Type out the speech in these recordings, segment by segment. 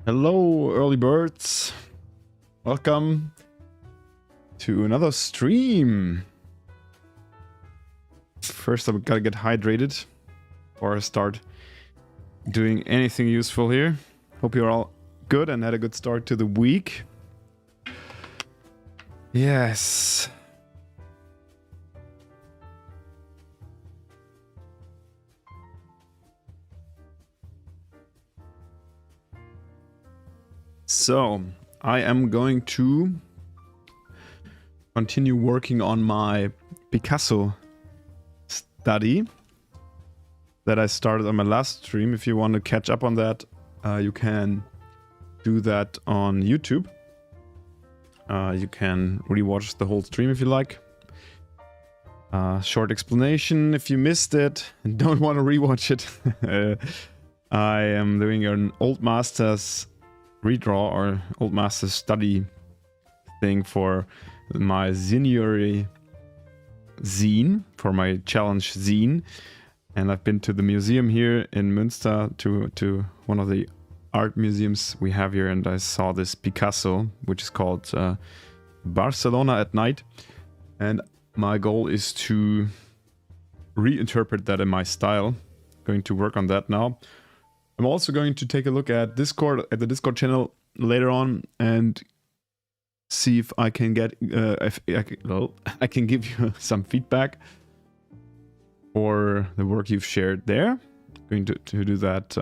Hello, early birds. Welcome to another stream. First, I've got to get hydrated before I start doing anything useful here. Hope you're all good and had a good start to the week. Yes. So, I am going to continue working on my Picasso study that I started on my last stream. If you want to catch up on that, you can do that on YouTube. You can rewatch the whole stream if you like. Short explanation if you missed it and don't want to rewatch it. I am doing an Old Masters redraw or Old Masters study thing for my Seniory zine, for my challenge zine. And I've been to the museum here in Münster, to one of the art museums we have here, and I saw this Picasso, which is called Barcelona at Night. And my goal is to reinterpret that in my style. Going to work on that now. I'm also going to take a look at the Discord channel later on and see if I can get I can give you some feedback for the work you've shared there. Going to do that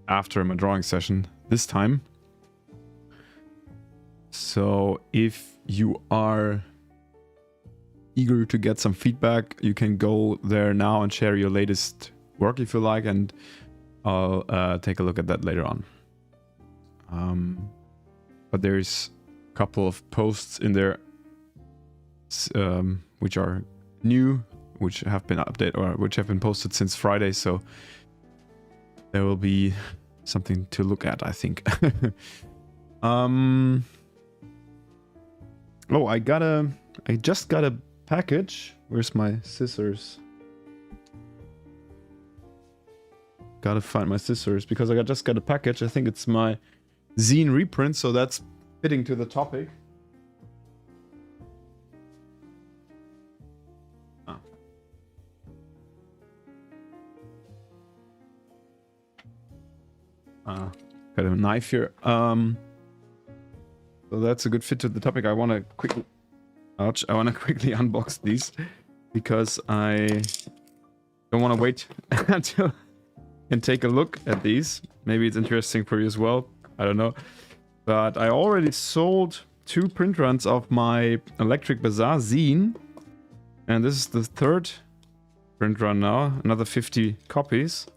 after my drawing session this time. So if you are eager to get some feedback, you can go there now and share your latest work if you like, and I'll take a look at that later on. But there's a couple of posts in there which are new, which have been updated or which have been posted since Friday, so there will be something to look at, I think. Oh, I just got a package. Where's my scissors? Gotta find my scissors because I just got a package. I think it's my zine reprint, so that's fitting to the topic. Got a knife here. So that's a good fit to the topic. I want to quickly unbox these because I don't want to wait until and take a look at these. Maybe it's interesting for you as well. I don't know. But I already sold 2 print runs of my Electric Bazaar zine. And this is the 3rd print run now. Another 50 copies.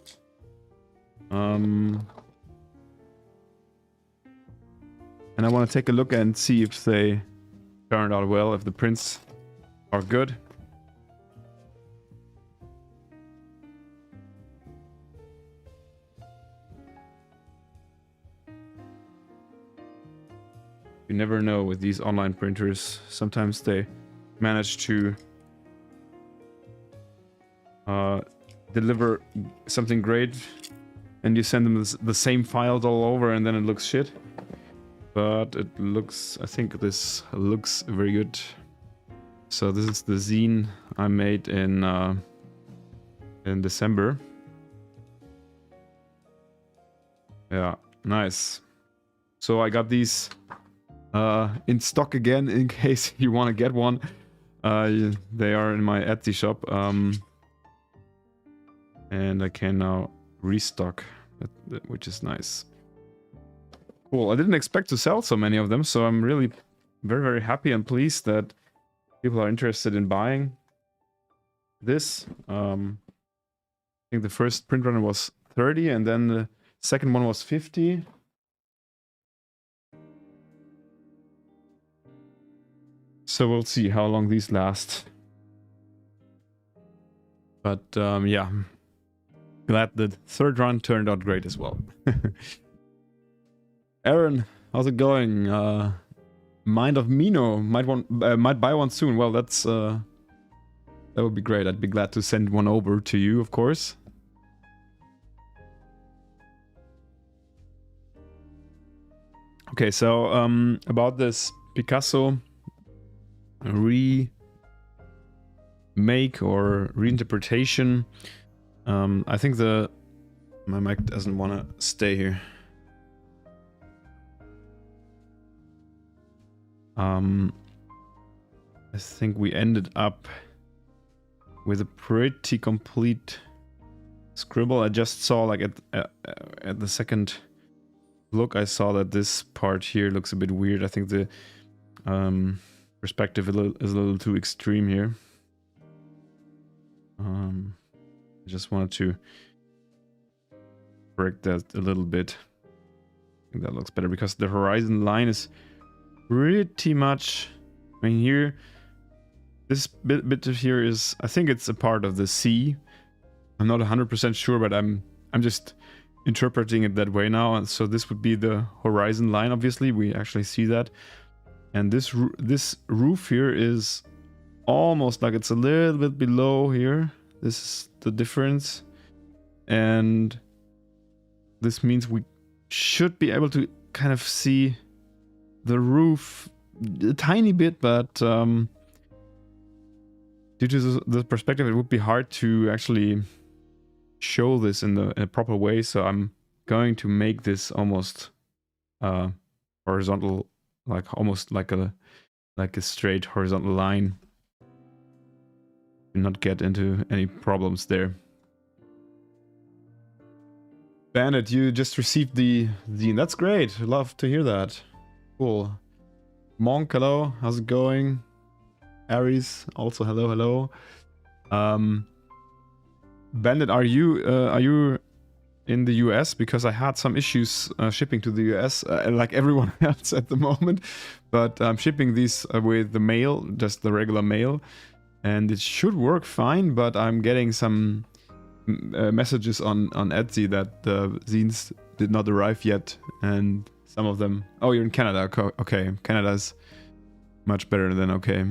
And I want to take a look and see if they turned out well, if the prints are good. You never know with these online printers. Sometimes they manage to deliver something great and you send them the same files all over and then it looks shit. But it looks, I think this looks very good. So this is the zine I made in December. Yeah, nice. So I got these in stock again in case you want to get one. They are in my Etsy shop, and I can now restock, which is nice. Cool. I didn't expect to sell so many of them, so I'm really very, very happy and pleased that people are interested in buying this. I think the first print run was 30 and then the second one was 50. So we'll see how long these last. But yeah, glad the 3rd run turned out great as well. Aaron, how's it going? Mind of Mino might buy one soon. Well, that's that would be great. I'd be glad to send one over to you, of course. Okay, so about this Picasso remake or reinterpretation, I think my mic doesn't want to stay here. I think we ended up with a pretty complete scribble. I just saw, like, at the second look, I saw that this part here looks a bit weird. I think the perspective is a little too extreme here. I just wanted to correct that a little bit. I think that looks better because the horizon line is pretty much, I mean, here, this bit of here is, I think it's a part of the sea. I'm not 100% sure, but I'm just interpreting it that way now. And so this would be the horizon line. Obviously, we actually see that. And this roof here is almost like it's a little bit below here. This is the difference. And this means we should be able to kind of see the roof a tiny bit, but due to the perspective, it would be hard to actually show this in a proper way. So I'm going to make this almost horizontal, like almost like a straight horizontal line. Do not get into any problems there. Bandit, you just received the zine. That's great. Love to hear that. Cool. Monk, hello. How's it going? Aries, also hello. Bandit, are you in the US? Because I had some issues shipping to the US, like everyone else at the moment. But I'm shipping these with the mail, just the regular mail, and it should work fine. But I'm getting some messages on Etsy that the zines did not arrive yet, and some of them. Oh, you're in Canada. Okay, Canada's much better than okay.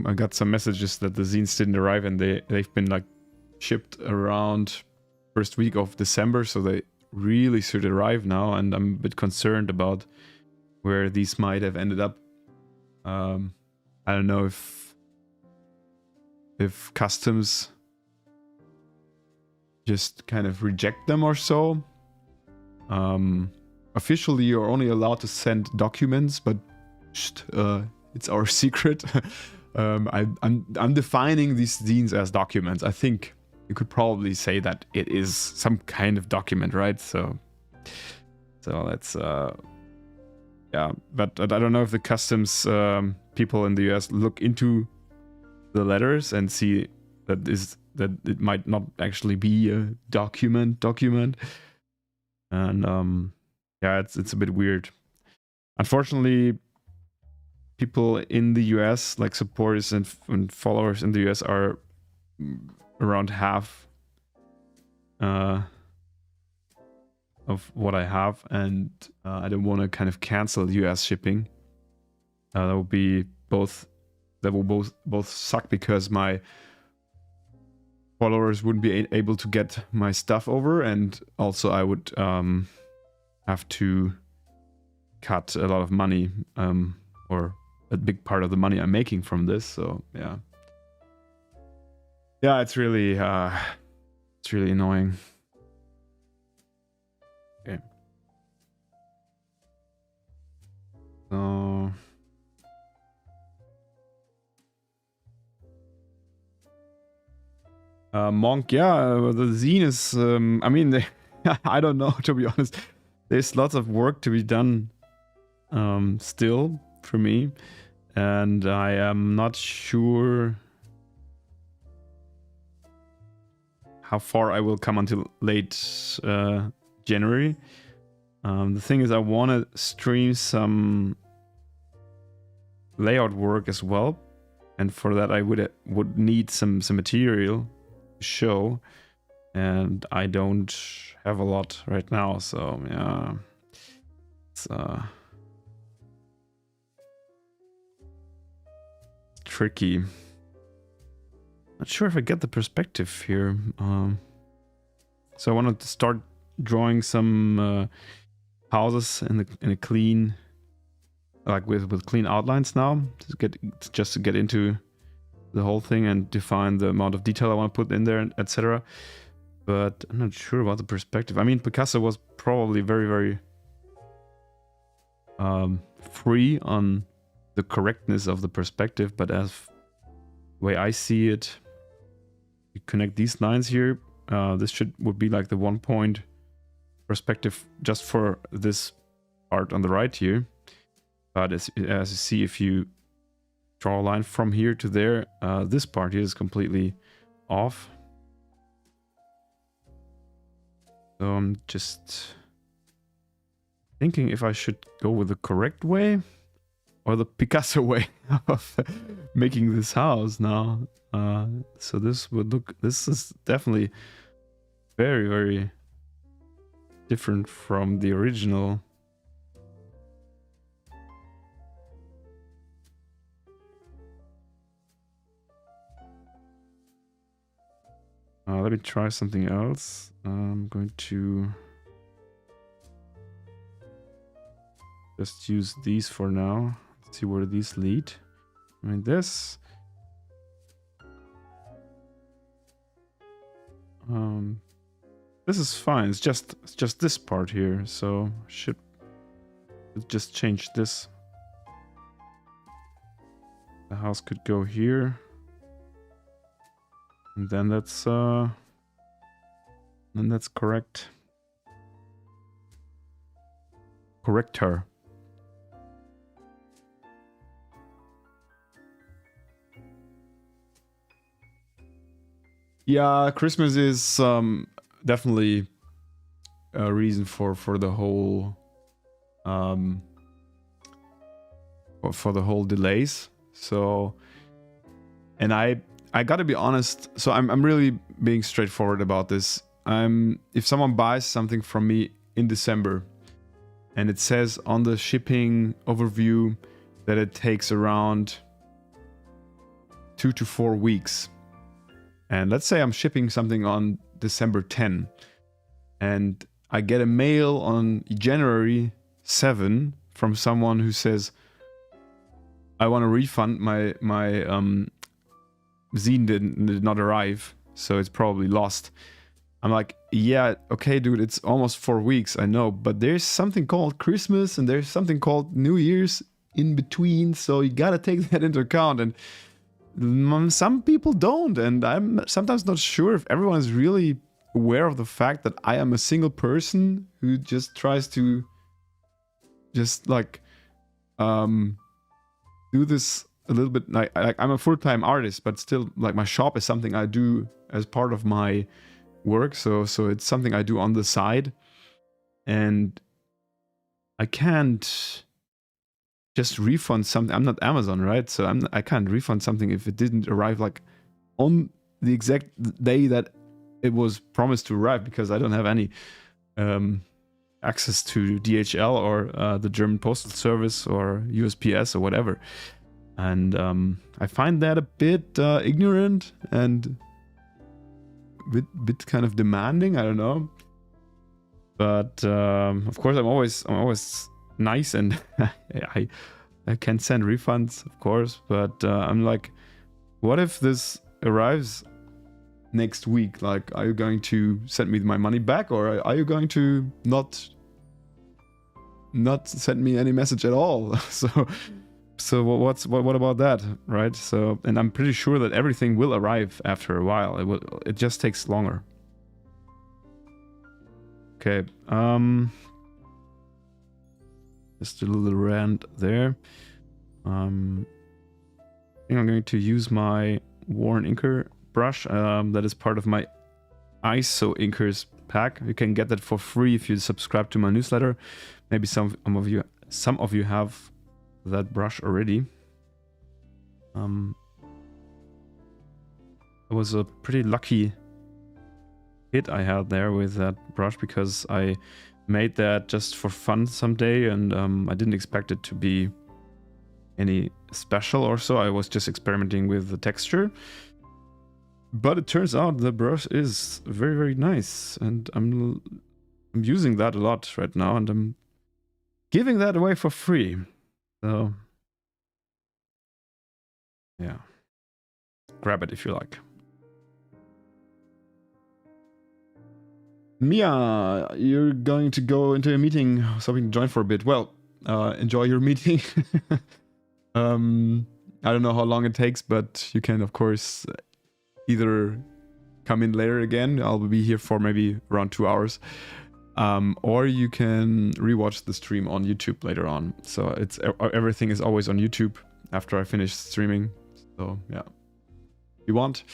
I got some messages that the zines didn't arrive, and they've been like shipped around first week of December, so they really should arrive now. And I'm a bit concerned about where these might have ended up. I don't know if customs just kind of reject them or so. Officially, you're only allowed to send documents, but it's our secret. I'm defining these zines as documents. I think you could probably say that it is some kind of document, right? So let's yeah. But I don't know if the customs people in the US look into the letters and see that it might not actually be a document. And yeah, it's a bit weird. Unfortunately, people in the US, like supporters and followers in the US, are around half of what I have, and I don't want to kind of cancel US shipping. That will both suck because my followers wouldn't be able to get my stuff over, and also I would have to cut a lot of money, or a big part of the money I'm making from this. So yeah, it's really annoying. Okay, so Monk, yeah, the zine is, I mean, I don't know, to be honest. There's lots of work to be done still for me, and I am not sure how far I will come until late January. The thing is, I want to stream some layout work as well, and for that I would need some material to show, and I don't have a lot right now, so yeah, it's tricky. Not sure if I get the perspective here. So I wanted to start drawing some houses in a clean, like with clean outlines now, to get into the whole thing and define the amount of detail I want to put in there, etc. But I'm not sure about the perspective. I mean, Picasso was probably very, very free on the correctness of the perspective, but as the way I see it, you connect these lines here. This would be like the 1 point perspective just for this part on the right here. But as you see, if you draw a line from here to there, this part here is completely off. So I'm just thinking if I should go with the correct way or the Picasso way of making this house now. So this is definitely very, very different from the original. Let me try something else. I'm going to just use these for now. Let's see where these lead. I mean, this. This is fine. It's just this part here. So should just change this. The house could go here. And then that's correct. Correct her. Yeah, Christmas is definitely a reason for the whole for the whole delays. So, and I gotta be honest. So I'm really being straightforward about this. If someone buys something from me in December, and it says on the shipping overview that it takes around 2 to 4 weeks. And let's say I'm shipping something on December 10, and I get a mail on January 7 from someone who says, I want to refund my zine did not arrive, so it's probably lost. I'm like, yeah, okay, dude, it's almost 4 weeks, I know, but there's something called Christmas and there's something called New Year's in between, so you gotta take that into account. And some people don't, and I'm sometimes not sure if everyone is really aware of the fact that I am a single person who just tries to just like do this a little bit. Like I'm a full-time artist, but still, like, my shop is something I do as part of my work, so it's something I do on the side, and I can't just refund something. I'm not Amazon, right? So I can't refund something if it didn't arrive like on the exact day that it was promised to arrive, because I don't have any access to DHL or the German Postal Service or USPS or whatever. And I find that a bit ignorant and bit kind of demanding. I don't know, but of course I'm always nice, and I can send refunds, of course, but I'm like, what if this arrives next week? Like, are you going to send me my money back, or are you going to not send me any message at all? So what about that, right? So, and I'm pretty sure that everything will arrive after a while. It just takes longer. Okay, just a little rant there. I think I'm going to use my Warren Inker brush. That is part of my ISO Inkers pack. You can get that for free if you subscribe to my newsletter. Maybe some of you have that brush already. It was a pretty lucky hit I had there with that brush, because I made that just for fun someday, and I didn't expect it to be any special or so. I was just experimenting with the texture, but it turns out the brush is very, very nice, and I'm using that a lot right now, and I'm giving that away for free. So yeah, grab it if you like. Mia, you're going to go into a meeting, so we can join for a bit. Well, enjoy your meeting. I don't know how long it takes, but you can, of course, either come in later again. I'll be here for maybe around 2 hours. Or you can rewatch the stream on YouTube later on. So it's everything is always on YouTube after I finish streaming. So yeah, if you want,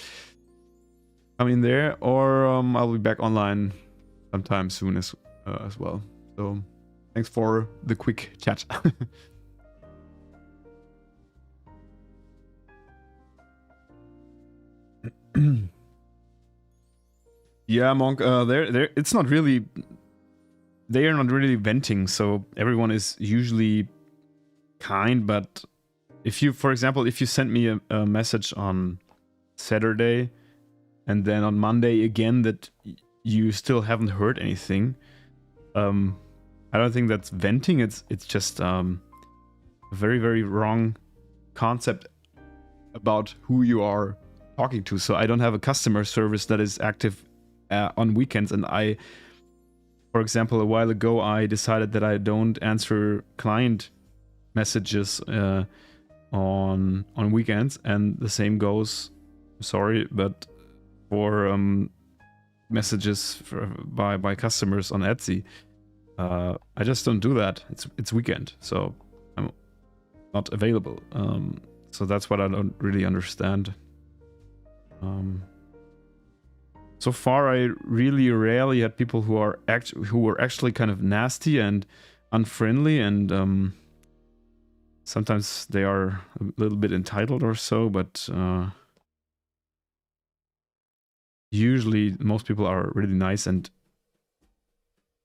come in there, or I'll be back online sometime soon as well. So thanks for the quick chat. Yeah, Monk. It's not really. They are not really venting, so everyone is usually kind. But if you, for example, if you send me a message on Saturday, and then on Monday again that you still haven't heard anything, I don't think that's venting. It's just a very, very wrong concept about who you are talking to. So I don't have a customer service that is active on weekends, and for example, a while ago I decided that I don't answer client messages on weekends, and the same goes, sorry, but for messages by customers on Etsy. I just don't do that. It's weekend, so I'm not available. So that's what I don't really understand. So far, I really rarely had people who were actually kind of nasty and unfriendly, and sometimes they are a little bit entitled or so, but usually most people are really nice, and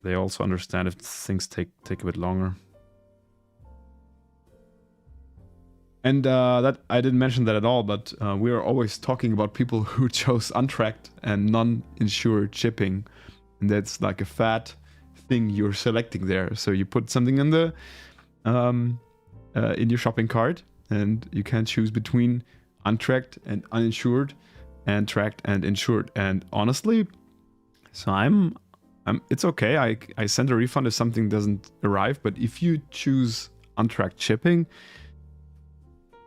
they also understand if things take a bit longer. And that I didn't mention that at all, but we are always talking about people who chose untracked and non-insured shipping, and that's like a fat thing you're selecting there. So you put something in the in your shopping cart, and you can choose between untracked and uninsured, and tracked and insured. And honestly, so I'm it's okay. I send a refund if something doesn't arrive, but if you choose untracked shipping,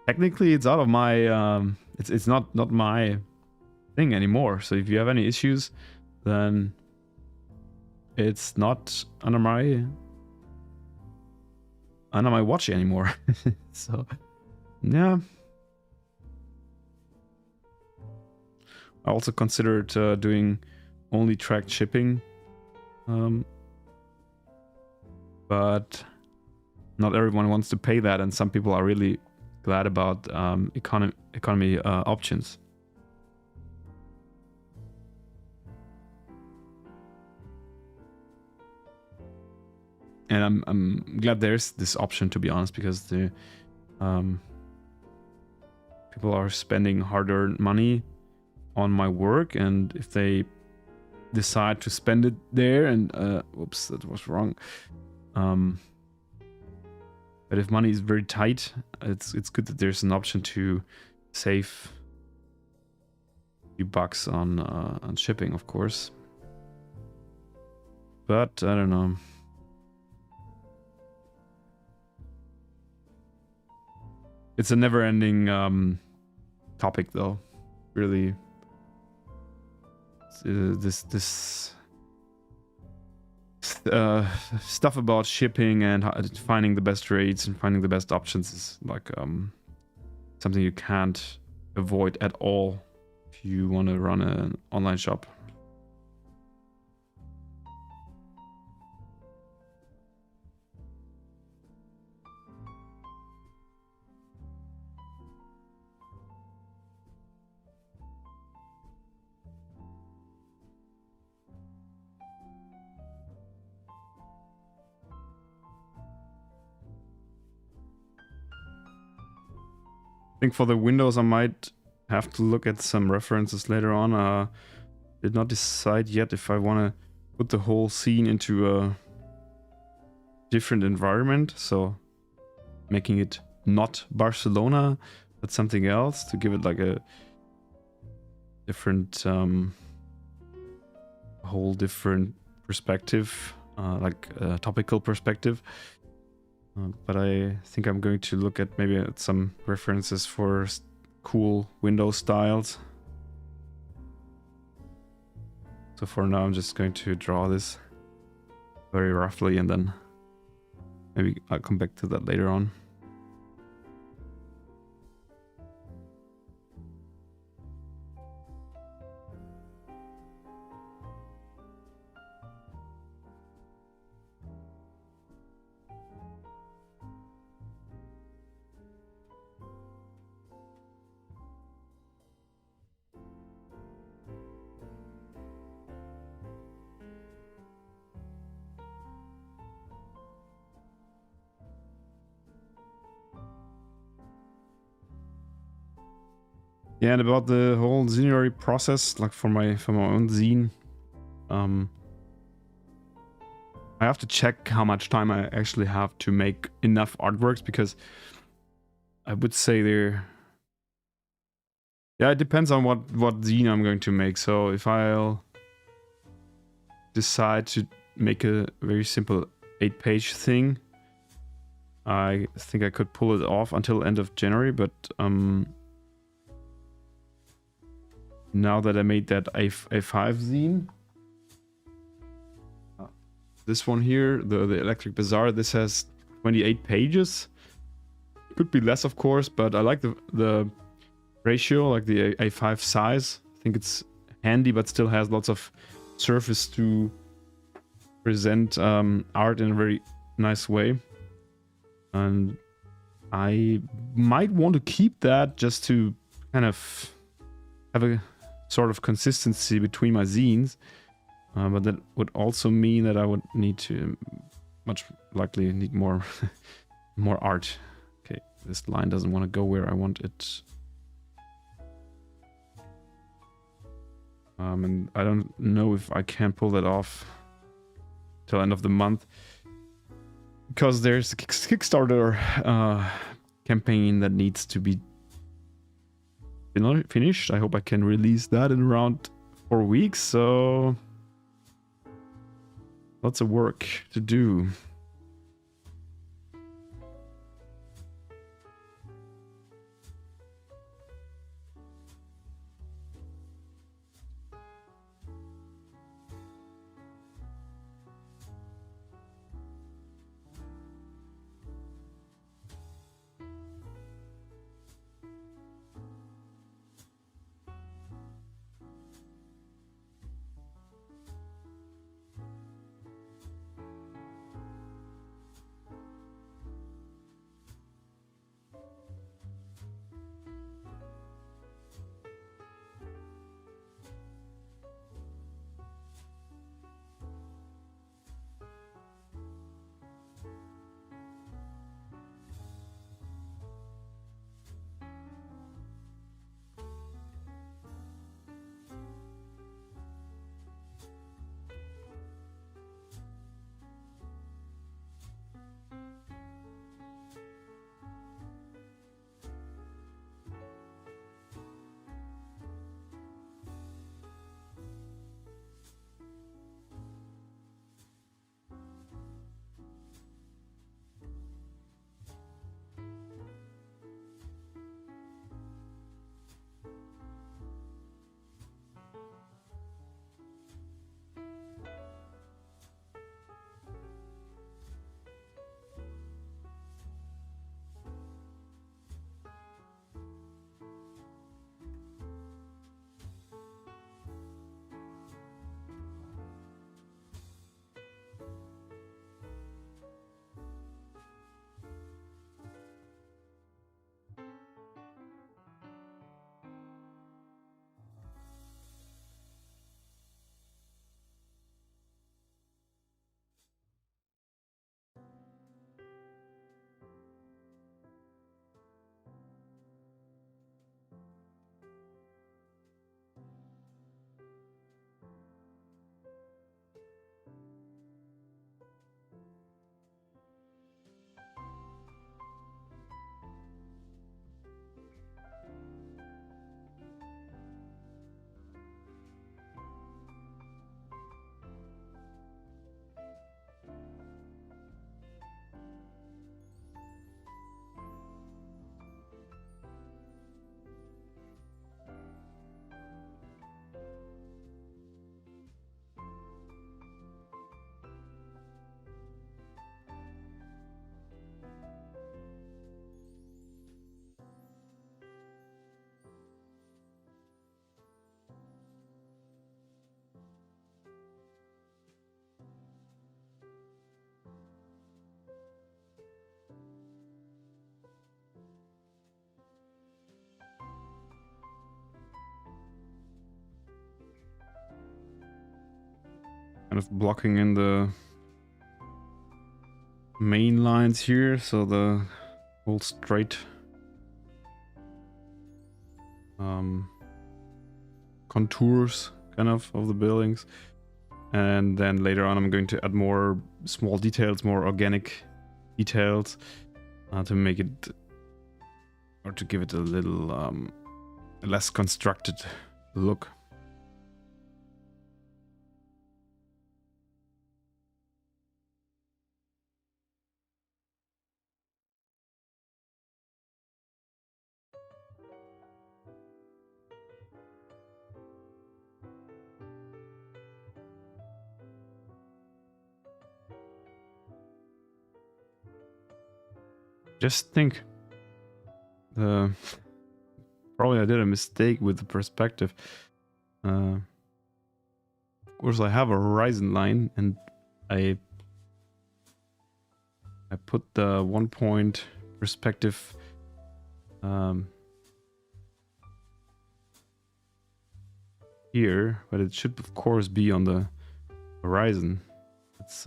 technically it's out of my it's not my thing anymore. So if you have any issues, then it's not under my watch anymore. So yeah, I also considered doing only tracked shipping, but not everyone wants to pay that, and some people are really glad about economy options. And I'm glad there's this option, to be honest, because the people are spending hard-earned money on my work, and if they decide to spend it there, and whoops, that was wrong. But if money is very tight, it's good that there's an option to save a few bucks on shipping, of course. But I don't know. It's a never-ending topic, though. Really, this stuff about shipping and finding the best rates and finding the best options is like something you can't avoid at all if you want to run an online shop. I think for the Windows I might have to look at some references later on. Did not decide yet if I want to put the whole scene into a different environment, so making it not Barcelona, but something else to give it like a different, whole different perspective, like a topical perspective. But I think I'm going to look at maybe at some references for cool window styles. So for now, I'm just going to draw this very roughly, and then maybe I'll come back to that later on. Yeah, and about the whole zinery process, like for my own zine, I have to check how much time I actually have to make enough artworks, because I would say yeah, it depends on what zine I'm going to make. So if I'll decide to make a very simple 8-page thing, I think I could pull it off until end of January, but now that I made that A5 zine, this one here, the Electric Bazaar, this has 28 pages. Could be less, of course, but I like the ratio, like the A5 size. I think it's handy, but still has lots of surface to present art in a very nice way. And I might want to keep that just to kind of have a sort of consistency between my zines, but that would also mean that I would need to much likely need more more art. Okay, this line doesn't want to go where I want it, and I don't know if I can pull that off till end of the month, because there's a Kickstarter campaign that needs to be finished. I hope I can release that in around 4 weeks, so lots of work to do. kind of blocking in the main lines here, so the whole straight contours kind of the buildings. And then later on I'm going to add more small details, more organic details to make it, or to give it a little less constructed look. Just think, probably I did a mistake with the perspective. Of course, I have a horizon line, and I put the 1 point perspective here, but it should of course be on the horizon. It's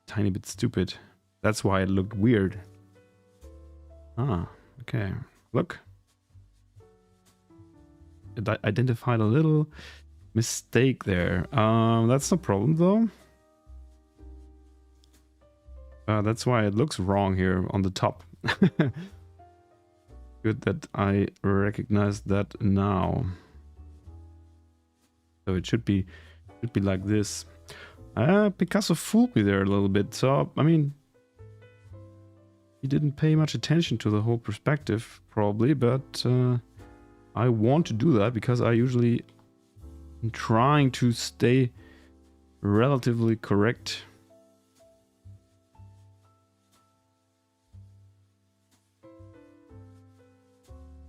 tiny bit stupid. That's why it looked weird. Ah, okay. Look. It identified a little mistake there. That's no problem though. That's why it looks wrong here on the top. Good that I recognize that now. So it should be like this. Picasso fooled me there a little bit. So I mean, he didn't pay much attention to the whole perspective, probably, but I want to do that because I usually am trying to stay relatively correct.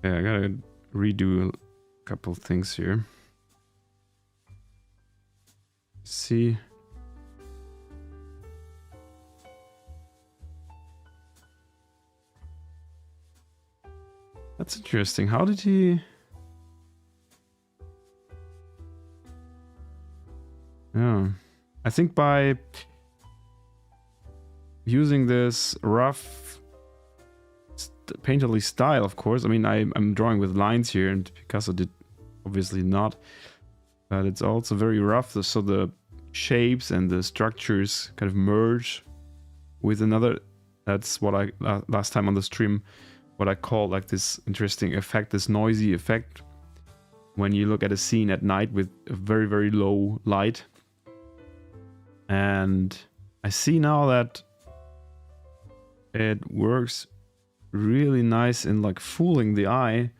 Yeah, I gotta redo a couple things here. See. That's interesting. How did he... Yeah. I think by using this rough painterly style, of course. I mean, I'm drawing with lines here, and Picasso did obviously not. But it's also very rough, so the shapes and the structures kind of merge with another. That's what I last time on the stream, what I call like this interesting effect, this noisy effect, when you look at a scene at night with a very, very low light. And I see now that it works really nice in like fooling the eye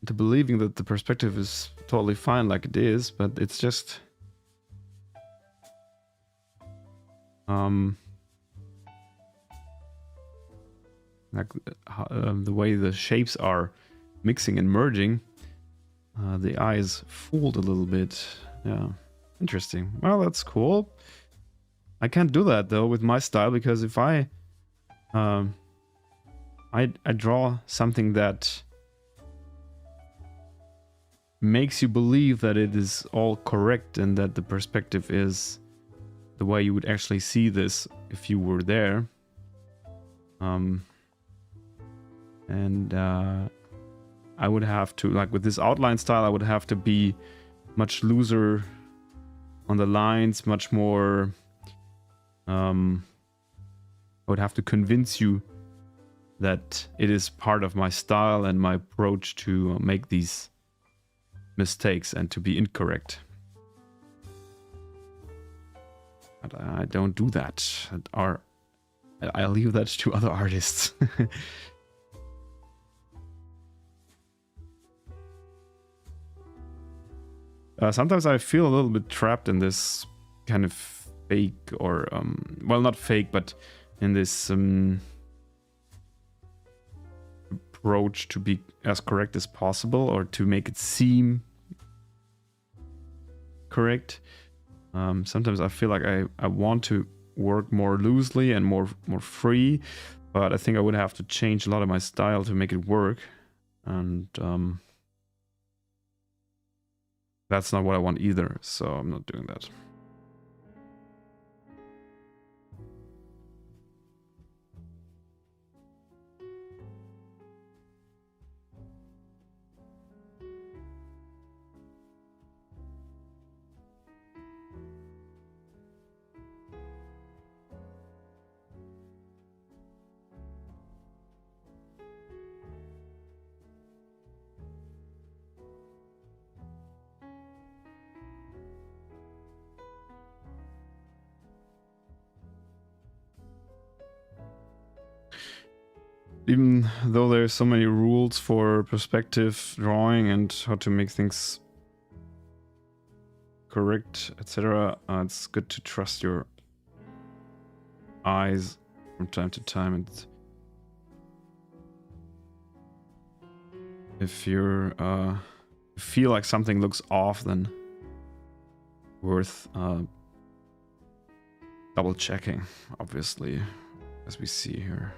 into believing that the perspective is totally fine like it is, but it's just like the way the shapes are mixing and merging, the eye is fooled a little bit. Yeah, interesting. Well, that's cool. I can't do that though with my style, because if I draw something that makes you believe that it is all correct and that the perspective is the way you would actually see this if you were there. I would have to, like with this outline style, I would have to be much looser on the lines, much more... I would have to convince you that it is part of my style and my approach to make these mistakes and to be incorrect. But I don't do that. I leave that to other artists. Sometimes I feel a little bit trapped in this kind of fake, or well, not fake, but in this approach to be as correct as possible, or to make it seem correct. Sometimes I feel like I want to work more loosely and more free, but I think I would have to change a lot of my style to make it work. And That's not what I want either, so I'm not doing that. Even though there's so many rules for perspective drawing and how to make things correct, etc., it's good to trust your eyes from time to time. And if you feel like something looks off, then worth double checking, obviously, as we see here.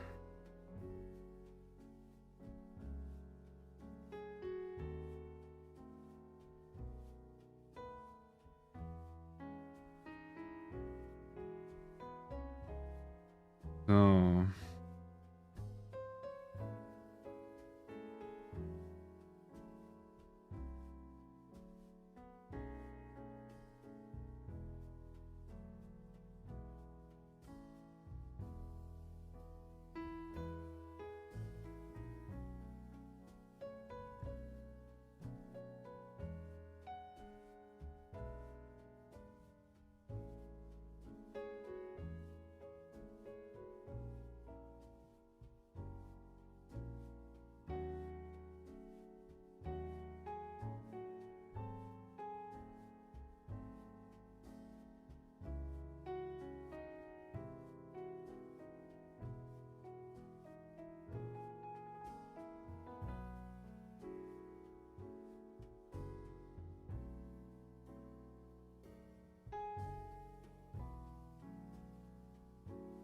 Oh.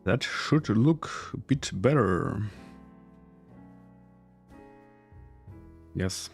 That should look a bit better. Yes.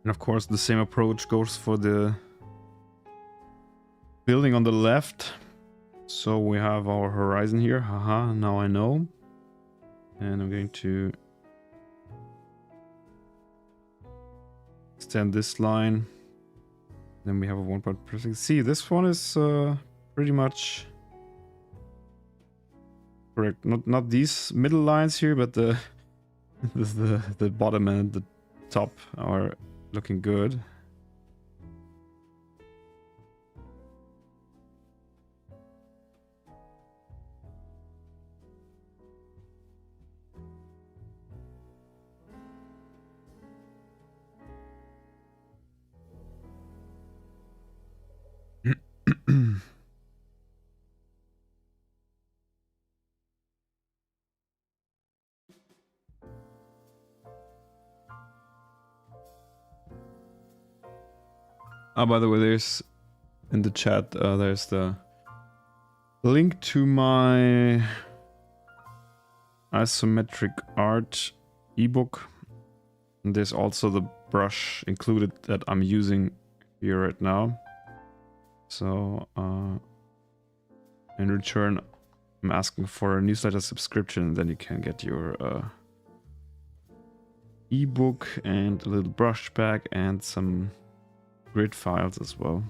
And of course, the same approach goes for the building on the left. So we have our horizon here. Haha, now I know. And I'm going to extend this line. Then we have a 1 point pressing. See, this one is pretty much correct. Not these middle lines here, but the the bottom and the top are looking good. By the way, there's in the chat, there's the link to my isometric art ebook. And there's also the brush included that I'm using here right now. So in return, I'm asking for a newsletter subscription, and then you can get your ebook and a little brush pack and some grid files as well.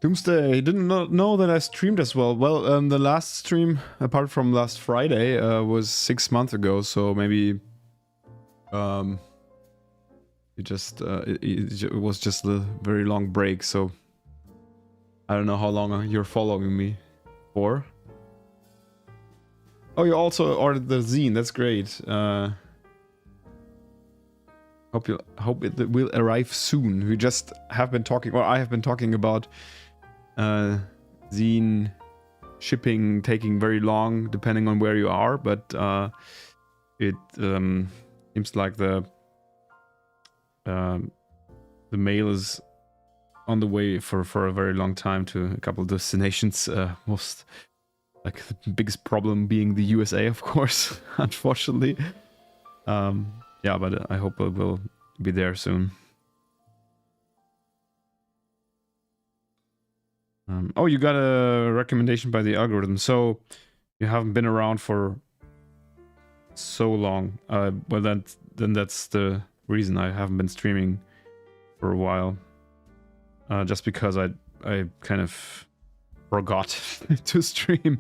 Doomsday, didn't know that I streamed as well. Well, the last stream, apart from last Friday, was 6 months ago, so maybe it was just a very long break, so I don't know how long you're following me for. Oh, you also ordered the zine, that's great. Hope it will arrive soon. We just have been talking, or I have been talking about zine shipping taking very long depending on where you are, but it seems like the mail is on the way for a very long time to a couple of destinations. Most like the biggest problem being the USA, of course, unfortunately. Yeah, but I hope it will be there soon. Oh, you got a recommendation by the algorithm. So you haven't been around for so long. Well, then that's the reason I haven't been streaming for a while. Just because I kind of forgot to stream.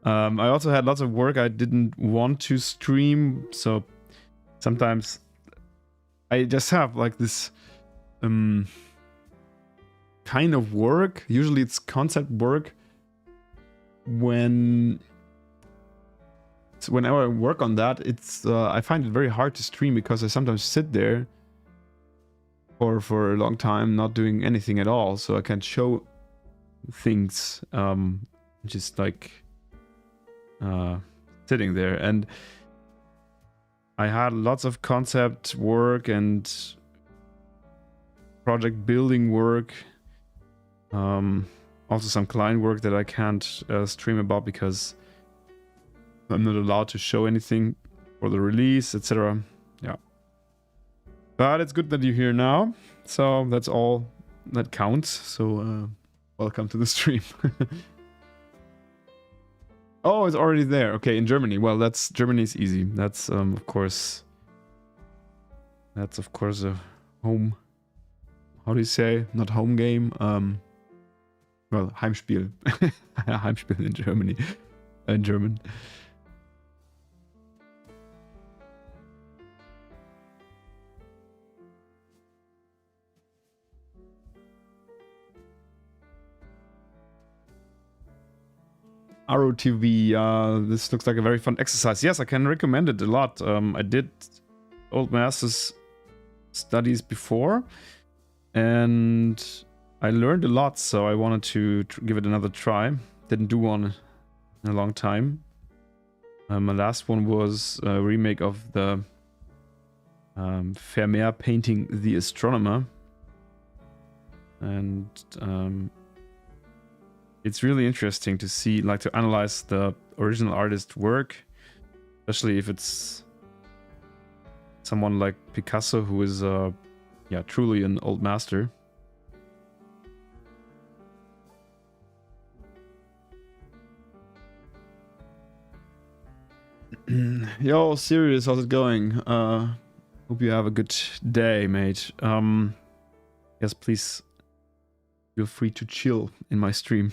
I also had lots of work I didn't want to stream, so sometimes I just have like this kind of work. Usually it's concept work. Whenever I work on that, it's I find it very hard to stream because I sometimes sit there for a long time not doing anything at all, so I can't show things, just like sitting there. And I had lots of concept work and project building work, also some client work that I can't stream about because I'm not allowed to show anything for the release, etc. Yeah, but it's good that you're here now, so that's all that counts. So welcome to the stream. Oh, it's already there. Okay, in Germany. Well, Germany's easy. That's of course a home. How do you say? Not home game. Well, Heimspiel. Heimspiel in Germany. In German. ROTV, this looks like a very fun exercise. Yes, I can recommend it a lot. I did Old Masters studies before, and I learned a lot, so I wanted to give it another try. Didn't do one in a long time. My last one was a remake of the Vermeer painting The Astronomer. And it's really interesting to see, like, to analyze the original artist's work, especially if it's someone like Picasso, who is, yeah, truly an old master. Yo, Sirius, how's it going? Hope you have a good day, mate. Yes, please feel free to chill in my stream.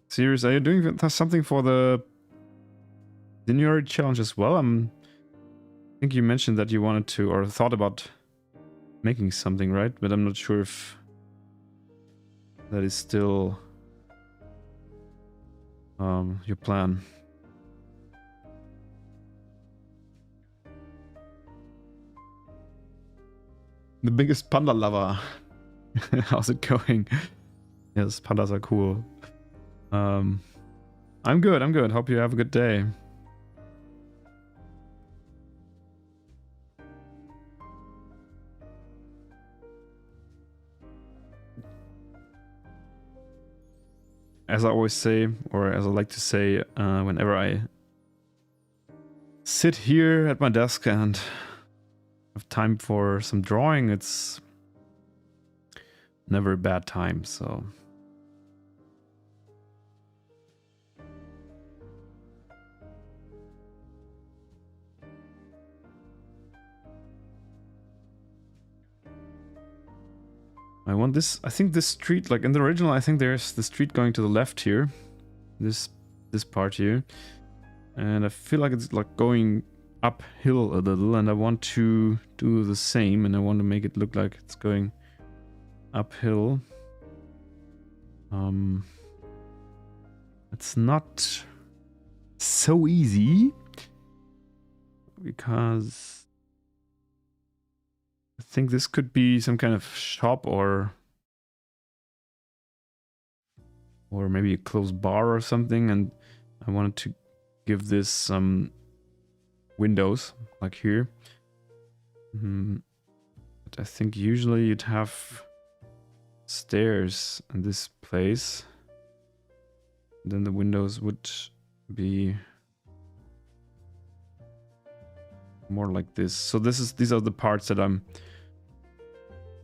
Sirius, are you doing something for the seniority challenge as well? I think you mentioned that you wanted to, or thought about making something, right? But I'm not sure if that is still your plan. The biggest panda lover. How's it going? Yes, pandas are cool. I'm good, Hope you have a good day. As I always say, or as I like to say, whenever I sit here at my desk and have time for some drawing, it's never a bad time, so. I want this, I think this street, like in the original, I think there's the street going to the left here. This part here. And I feel like it's like going uphill a little, and I want to do the same, and I want to make it look like it's going uphill. It's not so easy because I think this could be some kind of shop or maybe a closed bar or something, and I wanted to give this some windows like here. But I think usually you'd have stairs in this place. Then the windows would be more like this. So these are the parts that I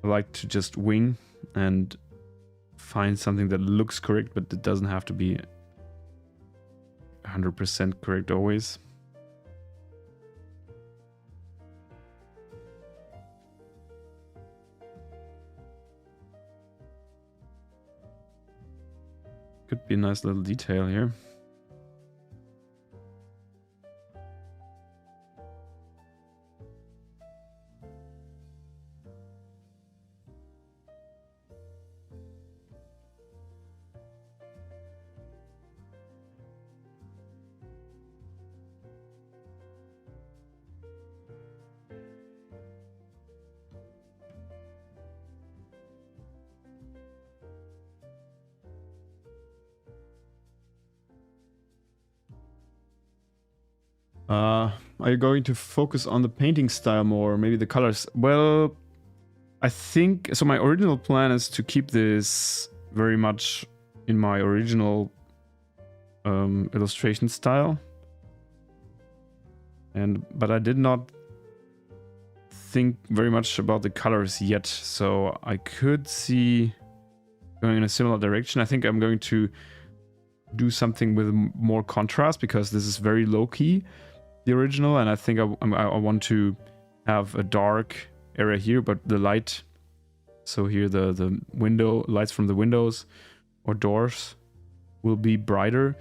like to just wing and find something that looks correct, but it doesn't have to be 100% correct always. Could be a nice little detail here. Are you going to focus on the painting style more, maybe the colors? Well, I think so. My original plan is to keep this very much in my original illustration style, but I did not think very much about the colors yet, so I could see going in a similar direction. I think I'm going to do something with more contrast because this is very low-key, the original, and I think I want to have a dark area here, but the light, so here the window lights from the windows or doors will be brighter,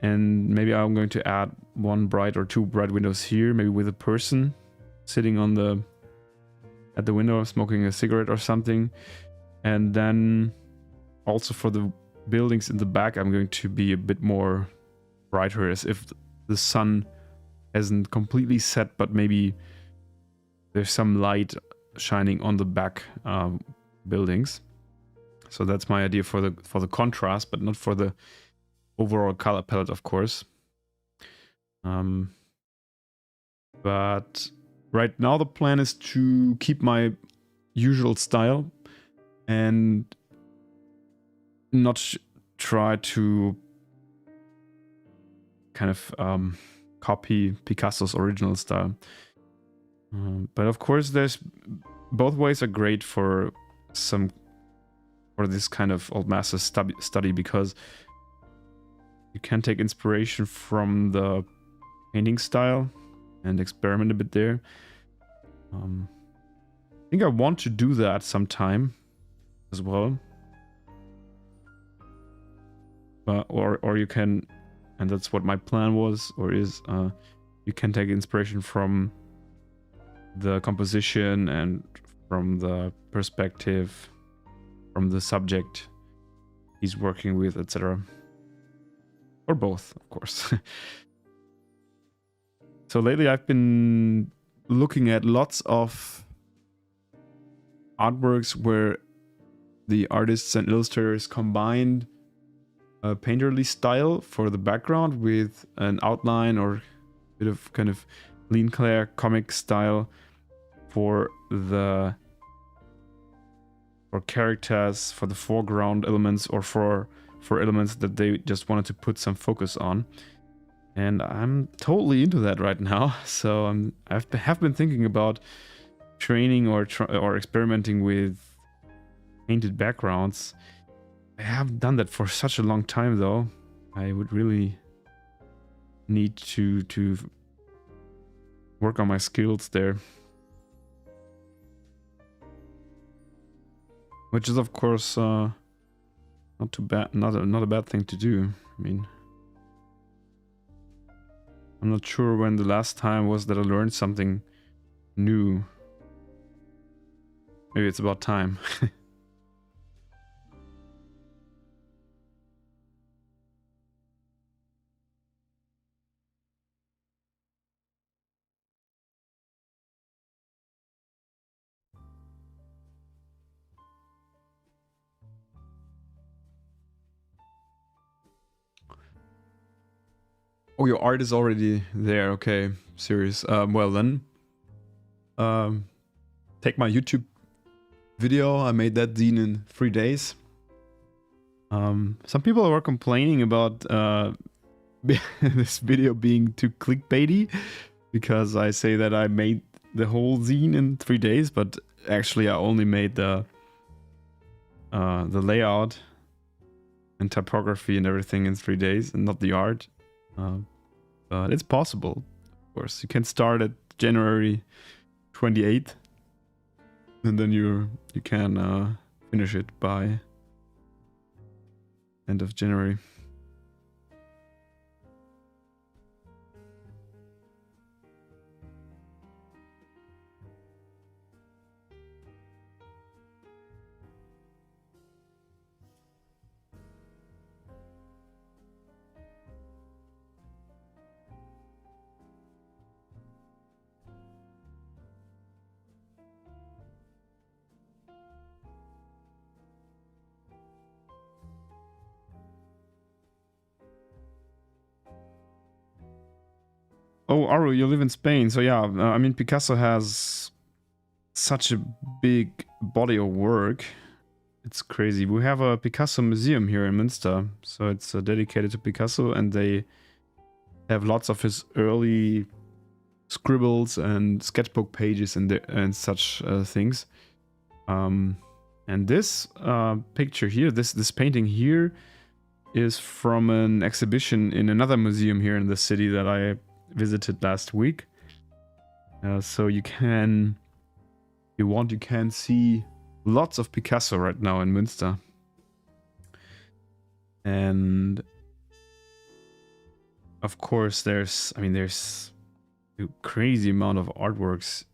and maybe I'm going to add one bright or two bright windows here, maybe with a person sitting at the window smoking a cigarette or something. And then also for the buildings in the back, I'm going to be a bit more brighter, as if the sun hasn't completely set, but maybe there's some light shining on the back buildings. So that's my idea for the contrast, but not for the overall color palette, of course. But right now the plan is to keep my usual style and not try to kind of copy Picasso's original style. But of course, there's both ways are great for this kind of old master study, because you can take inspiration from the painting style and experiment a bit there. I think I want to do that sometime as well. Or you can, and that's what my plan was, or is, you can take inspiration from the composition and from the perspective, from the subject he's working with, etc. Or both, of course. So lately I've been looking at lots of artworks where the artists and illustrators combined a painterly style for the background with an outline or a bit of kind of lean clear comic style for characters, for the foreground elements, or for elements that they just wanted to put some focus on. And I'm totally into that right now. So I have been thinking about training or experimenting with painted backgrounds. I haven't done that for such a long time, though. I would really need to work on my skills there. which is of course not too bad, not a bad thing to do. I mean, I'm not sure when the last time was that I learned something new. Maybe it's about time. Oh, your art is already there. Okay, serious. Well then, take my YouTube video. I made that zine in 3 days. Some people were complaining about this video being too clickbaity because I say that I made the whole zine in 3 days, but actually I only made the layout and typography and everything in 3 days, and not the art. But it's possible, of course. You can start at January 28th, and then you can finish it by end of January. Oh, Aru, you live in Spain, so yeah, I mean, Picasso has such a big body of work. It's crazy. We have a Picasso museum here in Münster, so it's dedicated to Picasso, and they have lots of his early scribbles and sketchbook pages and such things. And this picture here, this painting here, is from an exhibition in another museum here in the city that I visited last week. So you can, if you want, you can see lots of Picasso right now in Münster. And of course there's a crazy amount of artworks.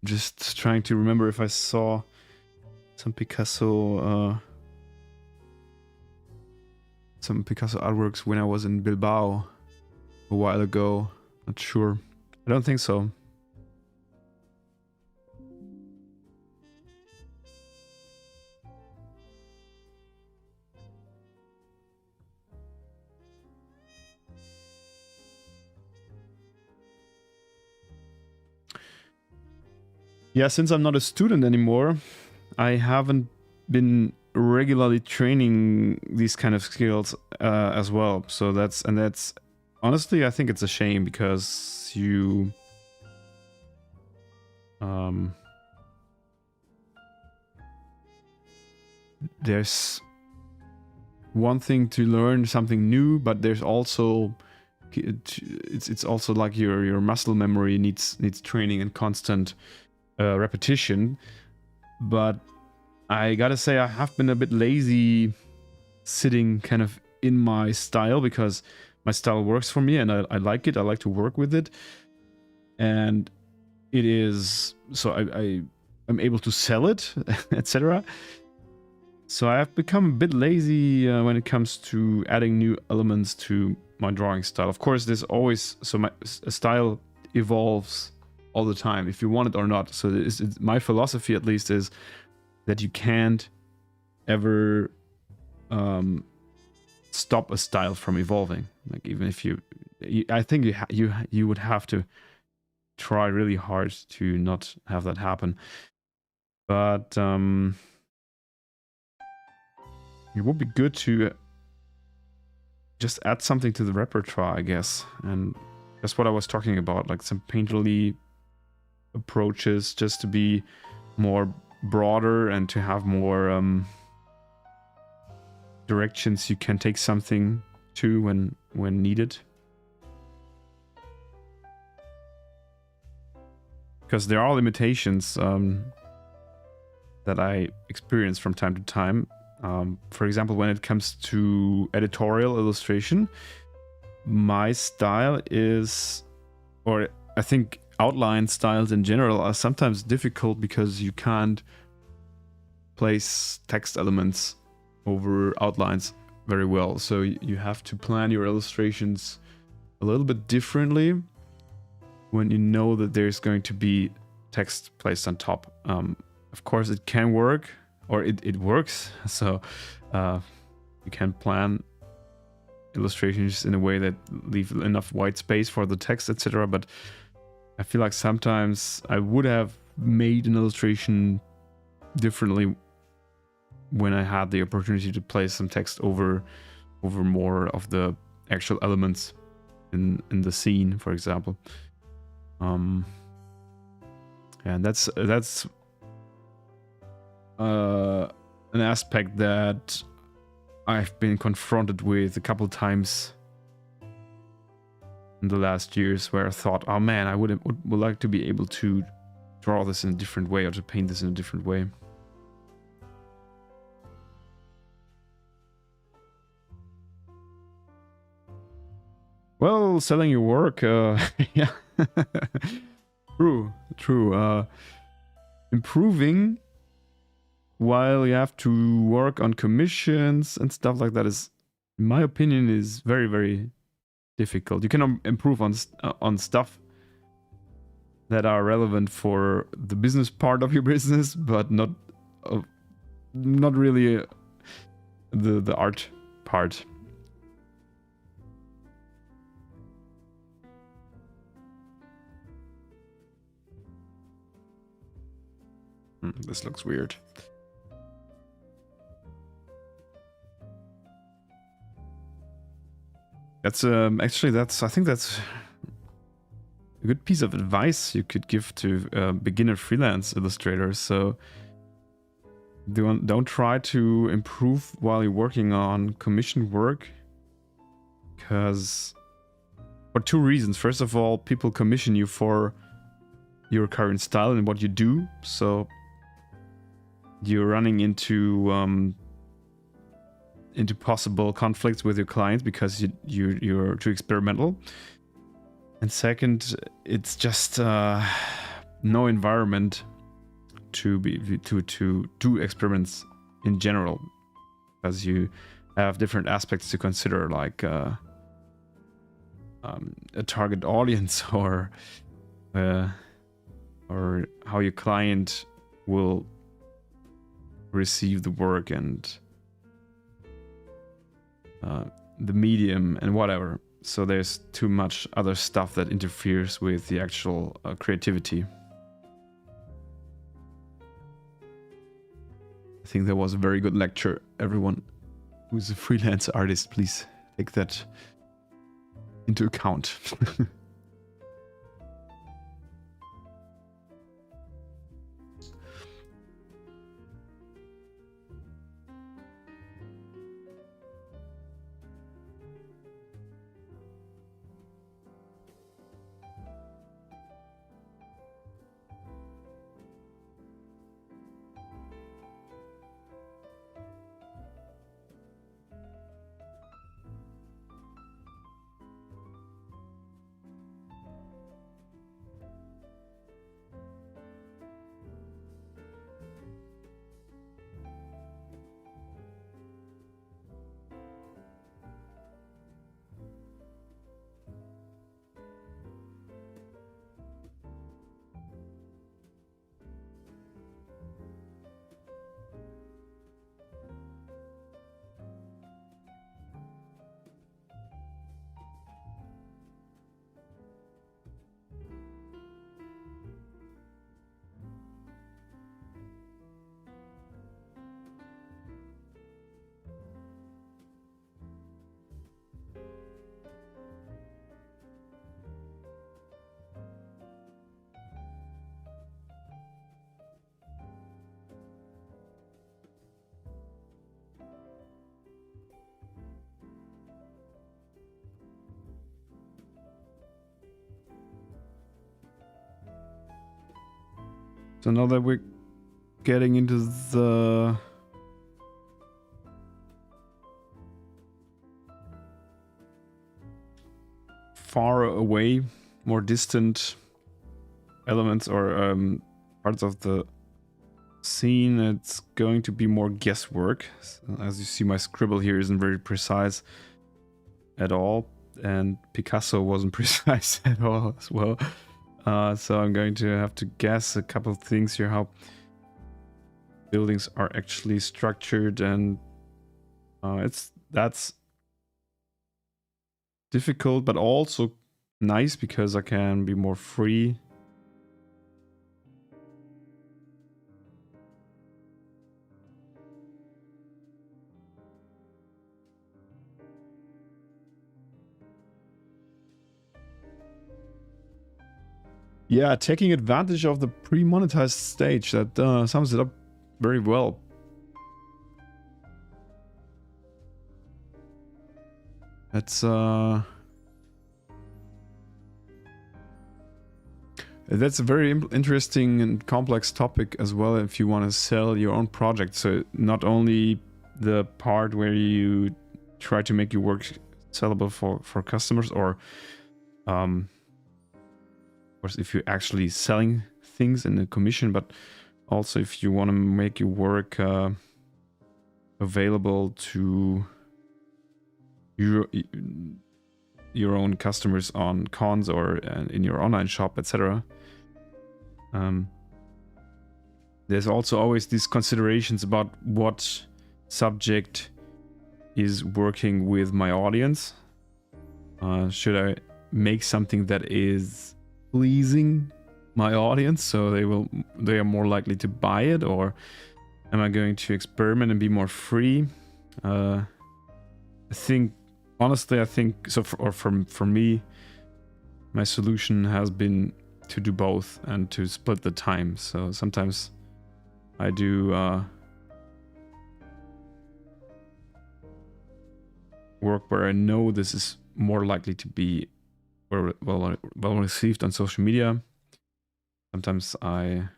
Just trying to remember if I saw some Picasso artworks when I was in Bilbao a while ago. Not sure. I don't think so. Yeah, since I'm not a student anymore, I haven't been regularly training these kind of skills as well. So that's honestly, I think it's a shame, because there's one thing to learn something new, but there's also it's also like your muscle memory needs training and constant repetition. But I gotta say, I have been a bit lazy sitting kind of in my style, because my style works for me and I like it. I like to work with it, and it is so I'm able to sell it, etc. So I have become a bit lazy when it comes to adding new elements to my drawing style. Of course, there's always, so my style evolves all the time, if you want it or not. So my philosophy, at least, is that you can't ever stop a style from evolving. Like, even if I think you would have to try really hard to not have that happen. But it would be good to just add something to the repertoire, I guess. And that's what I was talking about, like some painterly approaches, just to be more broader and to have more directions you can take something to when needed. Because there are limitations that I experience from time to time. For example, when it comes to editorial illustration, my style is, or I think outline styles in general are sometimes difficult because you can't place text elements over outlines very well. So you have to plan your illustrations a little bit differently when you know that there's going to be text placed on top. Of course, it can work, or it works. So you can plan illustrations in a way that leave enough white space for the text, etc. But I feel like sometimes I would have made an illustration differently when I had the opportunity to place some text over more of the actual elements in the scene, for example. And that's an aspect that I've been confronted with a couple times in the last years, where I thought, oh man, I would like to be able to draw this in a different way, or to paint this in a different way. Well, selling your work, yeah, true. Improving while you have to work on commissions and stuff like that is, in my opinion, is very, very difficult. You can improve on stuff that are relevant for the business part of your business, but not really the art part. This looks weird. That's actually I think that's a good piece of advice you could give to beginner freelance illustrators. So don't try to improve while you're working on commission work, because for two reasons. First of all, people commission you for your current style and what you do, so you're running into possible conflicts with your clients because you're too experimental. And second, it's just no environment to do experiments in general, because you have different aspects to consider, like a target audience, or how your client will receive the work, and the medium and whatever. So there's too much other stuff that interferes with the actual creativity. I think that was a very good lecture. Everyone who's a freelance artist, please take that into account. So now that we're getting into the far away, more distant elements or parts of the scene, it's going to be more guesswork. So as you see, my scribble here isn't very precise at all, and Picasso wasn't precise at all as well. So I'm going to have to guess a couple of things here, how buildings are actually structured, and that's difficult, but also nice because I can be more free. Yeah, taking advantage of the pre-monetized stage. That sums it up very well. That's a very interesting and complex topic as well if you want to sell your own project. So not only the part where you try to make your work sellable for customers, or of course if you're actually selling things in a commission, but also if you want to make your work available to your own customers on cons or in your online shop, etc. There's also always these considerations about what subject is working with my audience. Should I make something that is pleasing my audience so they are more likely to buy it, or am I going to experiment and be more free? I think so. For me, my solution has been to do both and to split the time. So sometimes I do work where I know this is more likely to be well received on social media. Sometimes I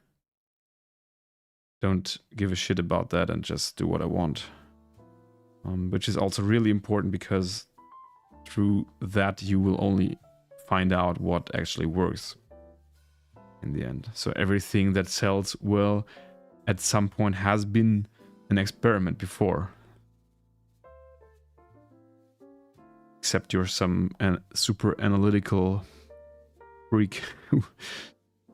don't give a shit about that and just do what I want, which is also really important because through that you will only find out what actually works in the end. So everything that sells well at some point has been an experiment before. Except you're some super analytical freak who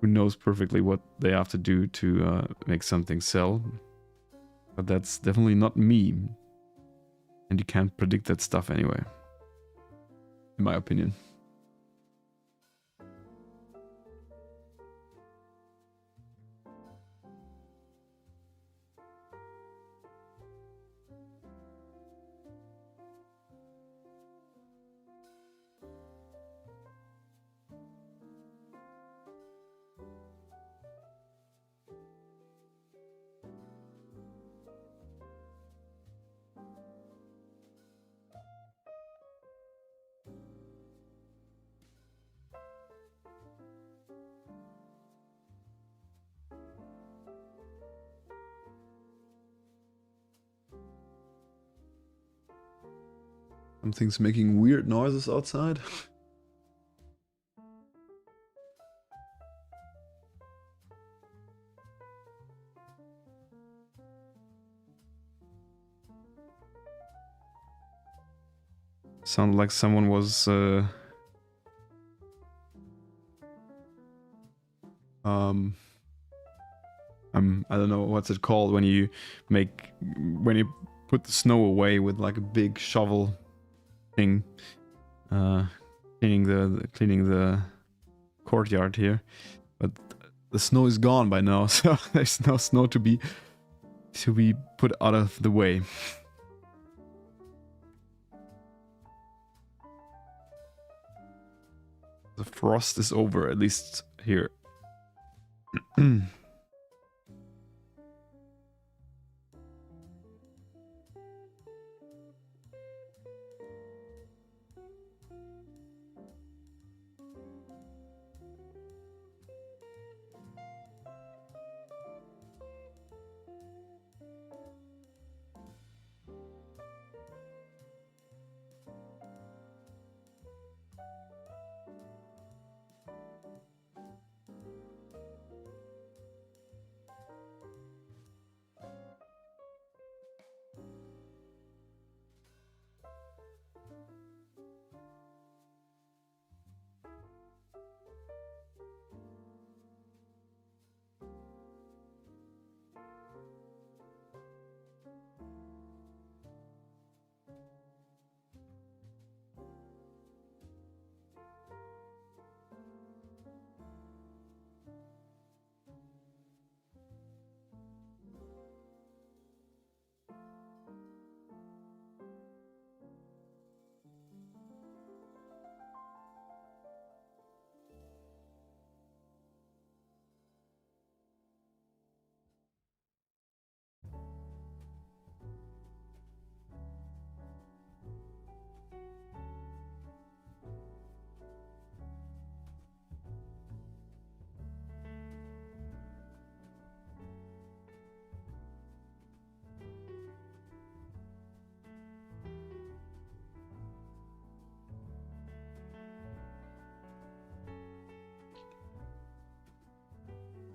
knows perfectly what they have to do to make something sell. But that's definitely not me. And you can't predict that stuff anyway, in my opinion. Something's making weird noises outside. Sounded like someone was I don't know what's it called when you put the snow away with like a big shovel thing, cleaning the courtyard here, but the snow is gone by now, so there's no snow to be put out of the way. The frost is over, at least here.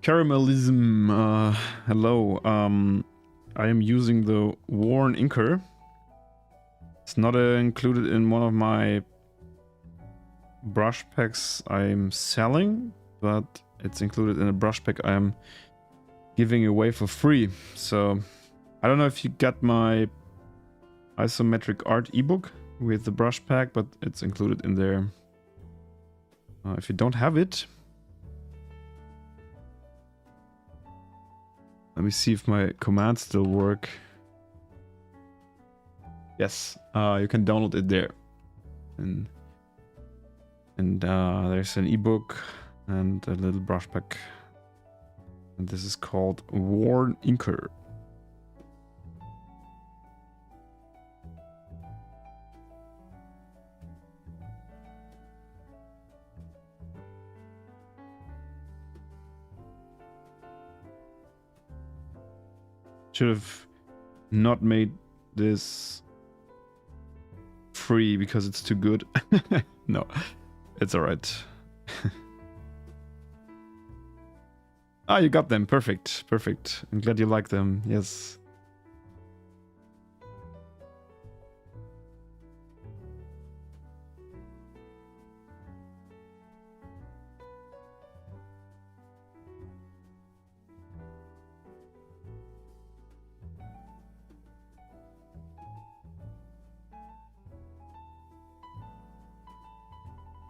Caramelism, hello. I am using the worn inker. It's not included in one of my brush packs I'm selling, but it's included in a brush pack I'm giving away for free. So I don't know if you got my isometric art ebook with the brush pack, but it's included in there. If you don't have it, let me see if my commands still work. Yes, you can download it there. And there's an ebook and a little brush pack. And this is called Worn Inker. Should have not made this free because it's too good. No, it's alright. Ah, you got them. Perfect. Perfect. I'm glad you like them. Yes.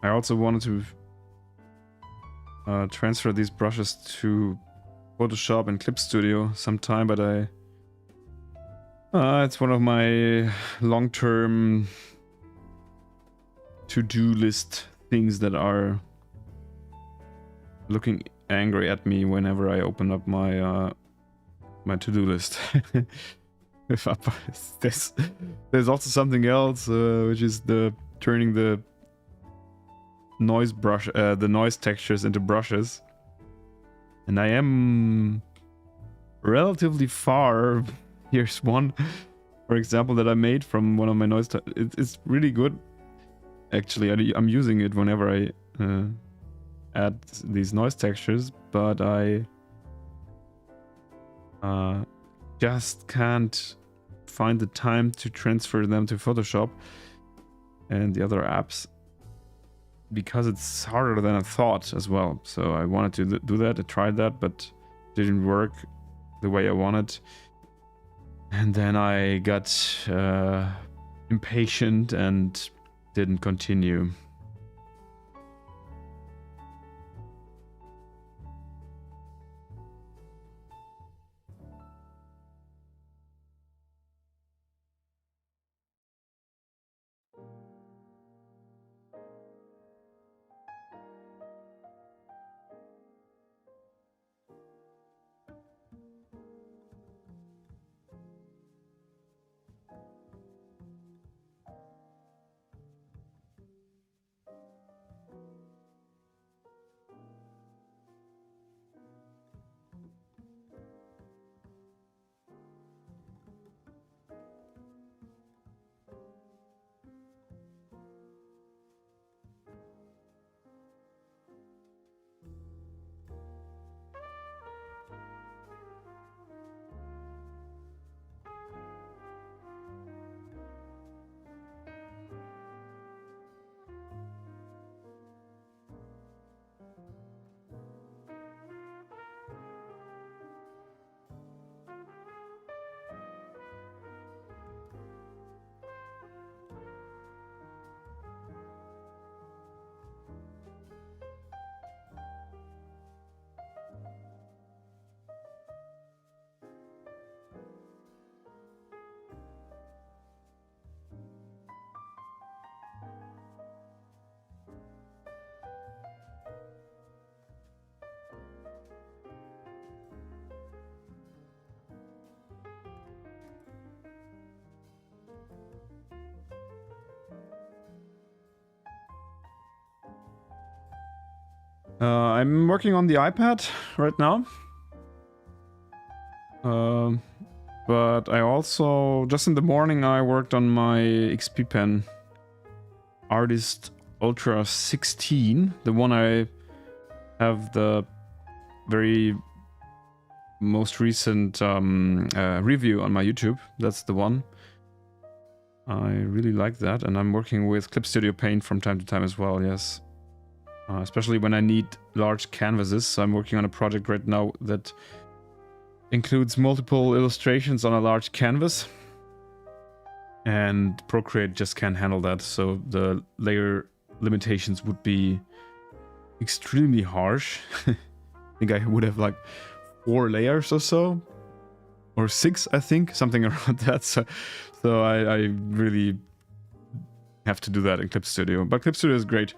I also wanted to transfer these brushes to Photoshop and Clip Studio sometime, but it's one of my long-term to-do list things that are looking angry at me whenever I open up my my to-do list. There's also something else, which is turning the noise brush, the noise textures into brushes, and I am relatively far. Here's one, for example, that I made from one of my noise. It's really good, actually. I'm using it whenever I add these noise textures, but I just can't find the time to transfer them to Photoshop and the other apps, because it's harder than I thought as well. So I wanted to do that. I tried that, but it didn't work the way I wanted. And then I got impatient and didn't continue. I'm working on the iPad right now. But I also, just in the morning, I worked on my XP pen Artist Ultra 16, the one I have the very most recent review on my YouTube. That's the one. I really like that, and I'm working with Clip Studio Paint from time to time as well, yes. Especially when I need large canvases. So I'm working on a project right now that includes multiple illustrations on a large canvas. And Procreate just can't handle that, so the layer limitations would be extremely harsh. I think I would have like 4 layers or so. Or 6, I think, something around that. So I really have to do that in Clip Studio. But Clip Studio is great.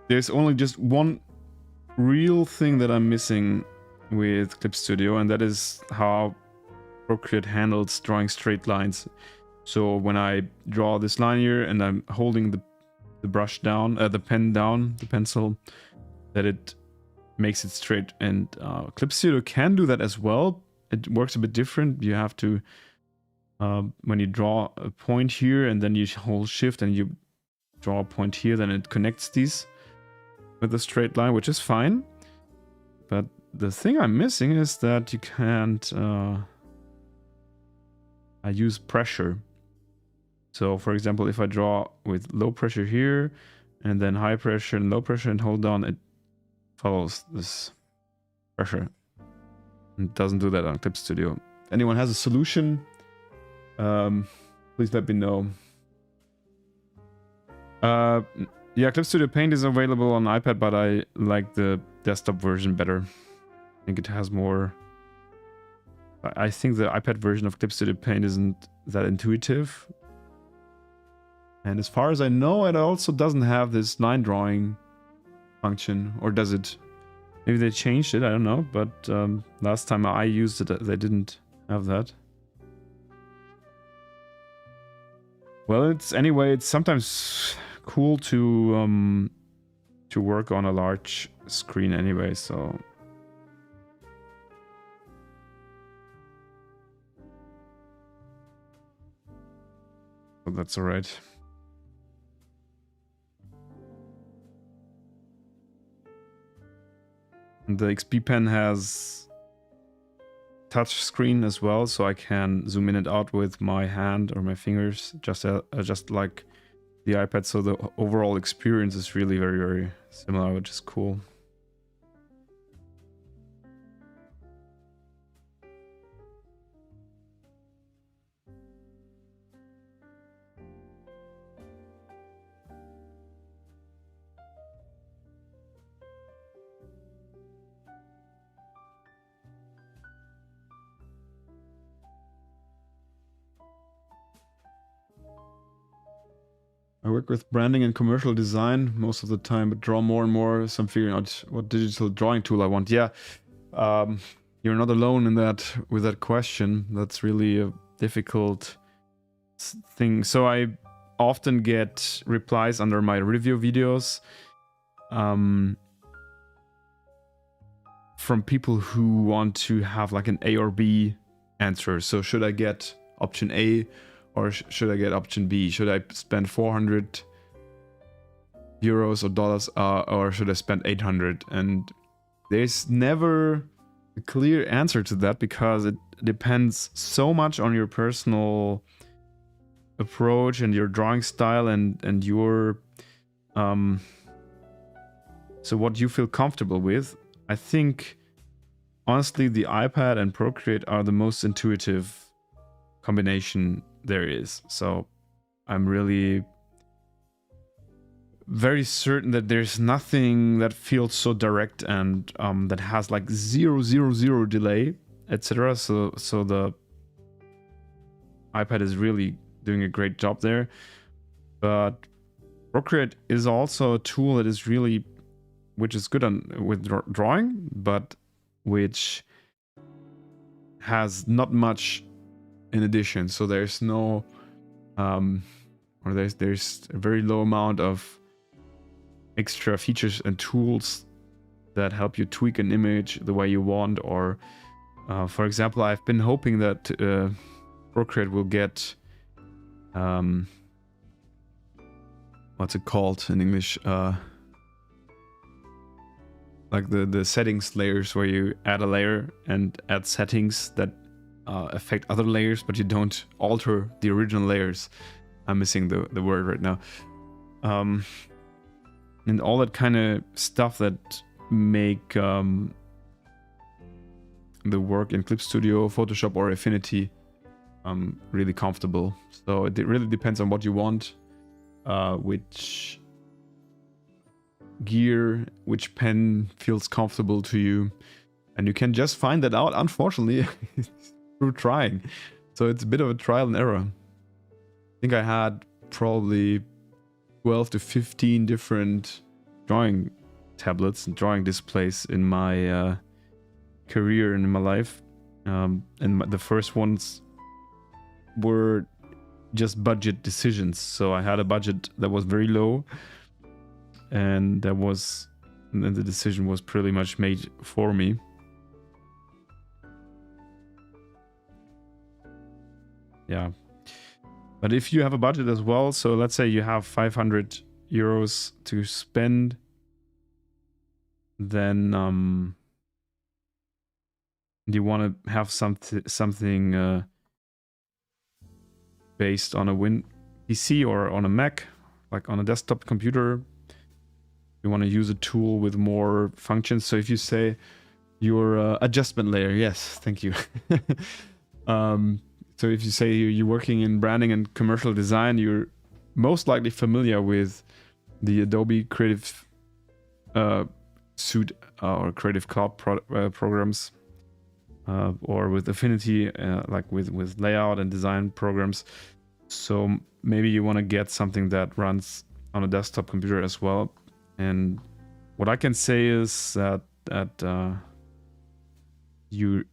There's only just one real thing that I'm missing with Clip Studio, and that is how Procreate handles drawing straight lines. So when I draw this line here and I'm holding the brush down, the pen down, the pencil, that it makes it straight. And Clip Studio can do that as well. It works a bit different. You have to, when you draw a point here and then you hold shift and you draw a point here, then it connects these with a straight line, which is fine. But the thing I'm missing is that you can't I use pressure. So for example, if I draw with low pressure here and then high pressure and low pressure and hold down, it follows this pressure. It doesn't do that on Clip Studio. If anyone has a solution, please let me know. Yeah, Clip Studio Paint is available on iPad, but I like the desktop version better. I think it has more... I think the iPad version of Clip Studio Paint isn't that intuitive. And as far as I know, it also doesn't have this line drawing function, or does it? Maybe they changed it, I don't know, but last time I used it, they didn't have that. Well, it's sometimes cool to work on a large screen anyway, so... But that's alright. The XP Pen has touch screen as well, so I can zoom in and out with my hand or my fingers, just like the iPad. So the overall experience is really very, very similar, which is cool. I work with branding and commercial design most of the time, but draw more and more. So I'm figuring out what digital drawing tool I want. Yeah, you're not alone in that with that question. That's really a difficult thing. So I often get replies under my review videos from people who want to have like an A or B answer. So should I get option A? Or should I get option B? Should I spend 400 euros or dollars, or should I spend 800? And there's never a clear answer to that, because it depends so much on your personal approach and your drawing style and your so what you feel comfortable with. I think honestly the iPad and Procreate are the most intuitive combination there is. So I'm really very certain that there's nothing that feels so direct and that has like 000 delay, etc. So the iPad is really doing a great job there. But Procreate is also a tool that is really, which is good with drawing, but which has not much in addition. So there's no or there's a very low amount of extra features and tools that help you tweak an image the way you want. Or for example, I've been hoping that Procreate will get what's it called in English, like the settings layers where you add a layer and add settings that affect other layers, but you don't alter the original layers. I'm missing the word right now. And all that kind of stuff that make the work in Clip Studio, Photoshop, or Affinity really comfortable. So it really depends on what you want, which gear, which pen feels comfortable to you, and you can just find that out, unfortunately, through trying. So it's a bit of a trial and error. I think I had probably 12 to 15 different drawing tablets and drawing displays in my career and in my life, and the first ones were just budget decisions. So I had a budget that was very low, and then the decision was pretty much made for me. Yeah, but if you have a budget as well, so let's say you have 500 euros to spend, then you want to have something based on a PC or on a Mac, like on a desktop computer. You want to use a tool with more functions. So if you say your adjustment layer, yes, thank you. So if you say you're working in branding and commercial design, you're most likely familiar with the Adobe Creative Suite or Creative Cloud programs, or with Affinity, like with layout and design programs. So maybe you want to get something that runs on a desktop computer as well. And what I can say is that you're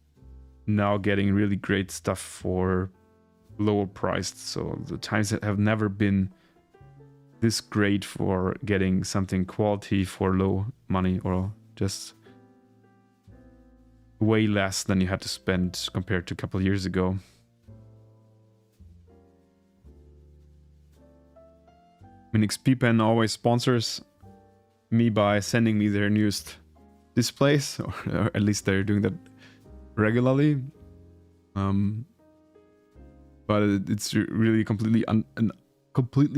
now getting really great stuff for lower priced. So the times that have never been this great for getting something quality for low money, or just way less than you had to spend compared to a couple of years ago. I mean, XPpen always sponsors me by sending me their newest displays, or at least they're doing that regularly. But it's really completely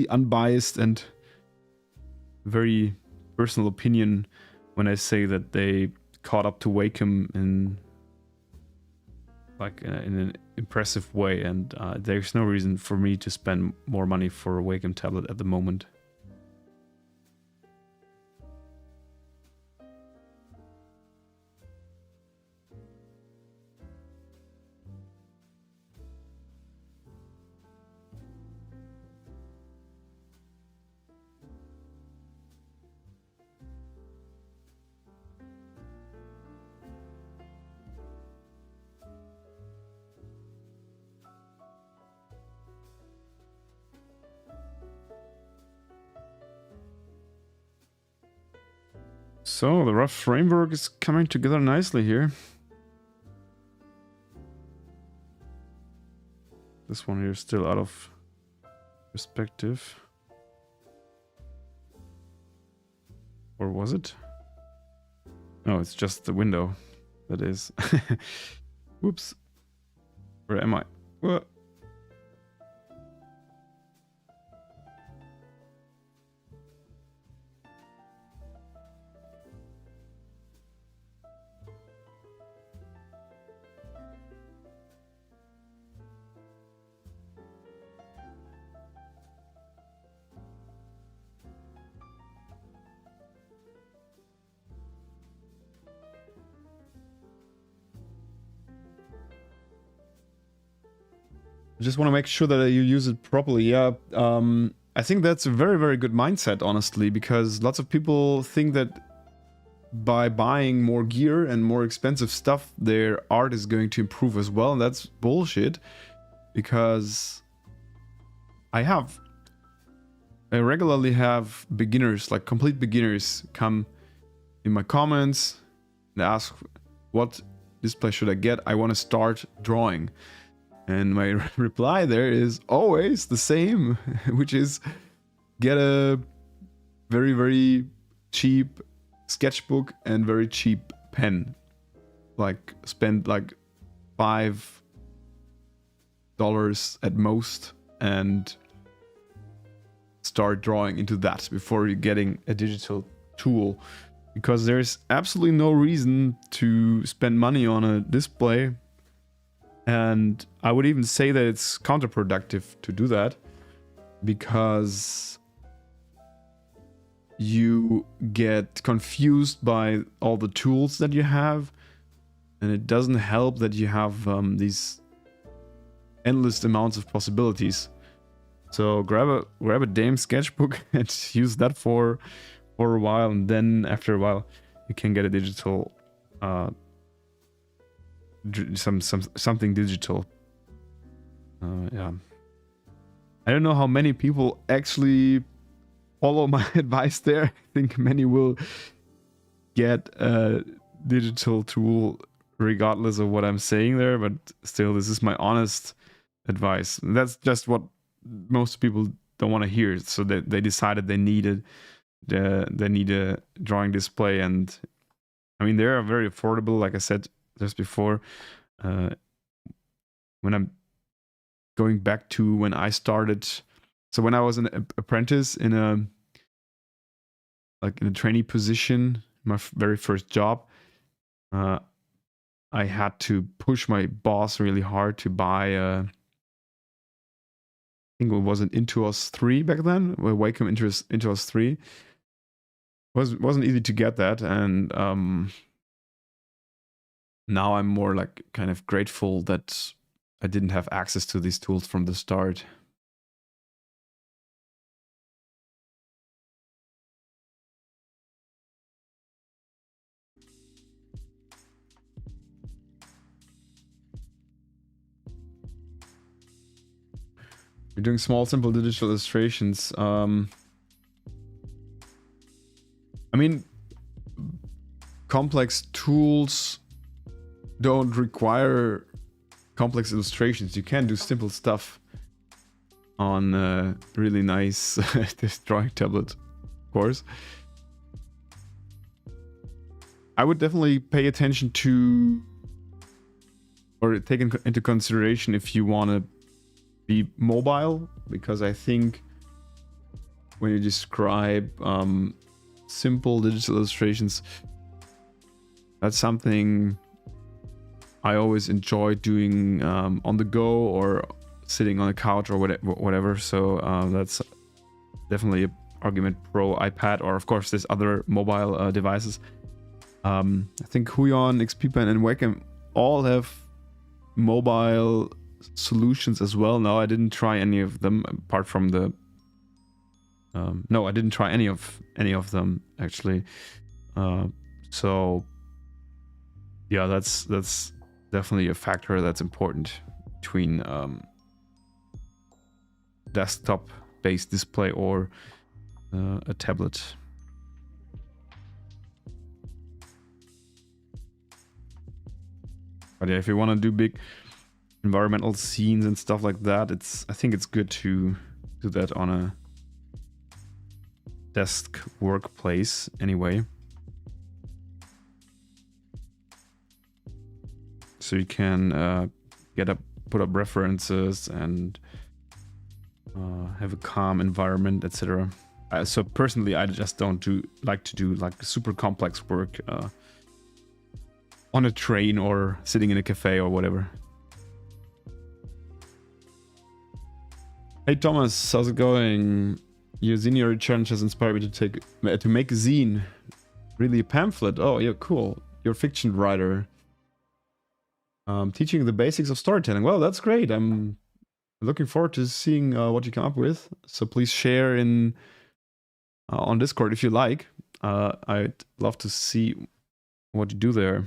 unbiased and very personal opinion when I say that they caught up to Wacom in an impressive way, and there's no reason for me to spend more money for a Wacom tablet at the moment. So the rough framework is coming together nicely here. This one here is still out of perspective. Or was it? No, it's just the window. That is. Whoops. Where am I? What? I just want to make sure that you use it properly. Yeah, I think that's a very, very good mindset, honestly, because lots of people think that by buying more gear and more expensive stuff, their art is going to improve as well. And that's bullshit, because I regularly have beginners, like complete beginners, come in my comments and ask, what display should I get? I want to start drawing. And my reply there is always the same, which is get a very, very cheap sketchbook and very cheap pen. Like spend like $5 at most and start drawing into that before you're getting a digital tool, because there's absolutely no reason to spend money on a display, and I would even say that it's counterproductive to do that, because you get confused by all the tools that you have, and it doesn't help that you have these endless amounts of possibilities. So grab a damn sketchbook and use that for a while, and then after a while you can get a digital something digital. Yeah, I don't know how many people actually follow my advice there. I think many will get a digital tool regardless of what I'm saying there, but still, this is my honest advice. That's just what most people don't want to hear, so that they decided they need a drawing display. And I mean, they are very affordable, like I said just before. When I'm going back to when I started, so when I was an apprentice in a trainee position, my very first job, I had to push my boss really hard to buy a, I think it was an Intuos 3 back then, Wacom Intuos 3. Wasn't easy to get that, and now I'm more like kind of grateful that I didn't have access to these tools from the start. You're doing small, simple digital illustrations. I mean, complex tools don't require complex illustrations. You can do simple stuff on a really nice this drawing tablet, of course. I would definitely pay attention to, or take into consideration, if you want to be mobile, because I think when you describe simple digital illustrations, that's something I always enjoy doing on the go or sitting on a couch or whatever. So that's definitely an argument pro iPad, or of course there's other mobile devices. I think Huion, XPpen, and Wacom all have mobile solutions as well. No, I didn't try any of them apart from the. No, I didn't try any of them actually. So yeah, that's definitely a factor that's important between desktop-based display or a tablet. But yeah, if you want to do big environmental scenes and stuff like that, I think it's good to do that on a desk workplace anyway. So you can put up references and have a calm environment, etc. So personally, I just don't like to do like super complex work on a train or sitting in a cafe or whatever. Hey Thomas, how's it going? Your senior challenge has inspired me to make a zine. Really, a pamphlet? Oh yeah, cool. You're a fiction writer. Teaching the basics of storytelling. Well, that's great. I'm looking forward to seeing what you come up with. So please share on Discord if you like. I'd love to see what you do there.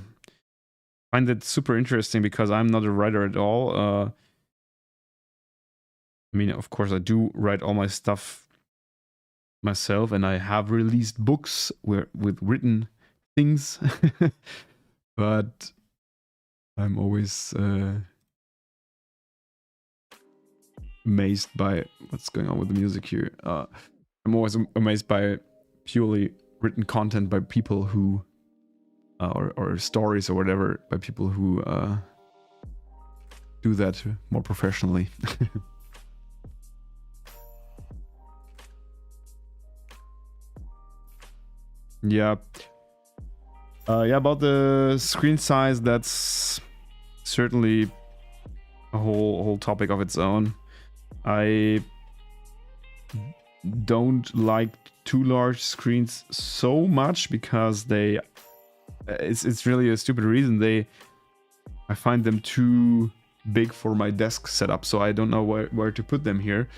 I find it super interesting because I'm not a writer at all. I mean, of course, I do write all my stuff myself, and I have released books with written things, but I'm always amazed by what's going on with the music here. I'm always amazed by purely written content by people who or stories or whatever by people who do that more professionally. Yeah. Yeah, about the screen size, that's certainly a whole topic of its own. I don't like too large screens so much because it's really a stupid reason. I find them too big for my desk setup, so I don't know where to put them here.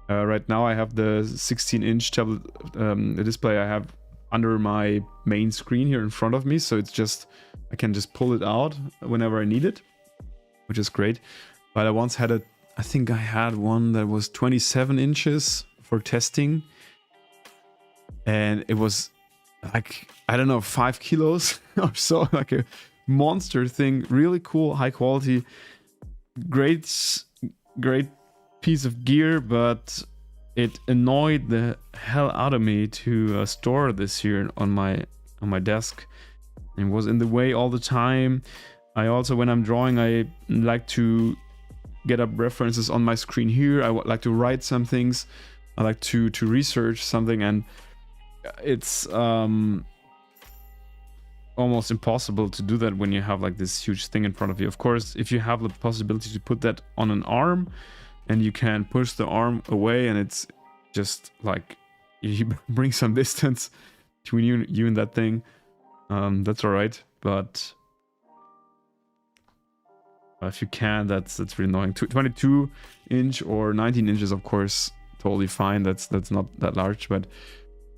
Right now I have the 16-inch tablet display I have under my main screen here in front of me, so it's just I can just pull it out whenever I need it, which is great. But I once had I think I had one that was 27 inches for testing, and it was like, I don't know, 5 kilos or so, like a monster thing. Really cool, high quality, great piece of gear, but it annoyed the hell out of me to store this here on my desk. It was in the way all the time. I also, when I'm drawing, I like to get up references on my screen here. I like to write some things. I like to research something, and it's almost impossible to do that when you have like this huge thing in front of you. Of course, if you have the possibility to put that on an arm and you can push the arm away and it's just like you bring some distance between you and that thing, that's all right. But if you can, that's really annoying. 22 inch or 19 inches, of course, totally fine. That's not that large, but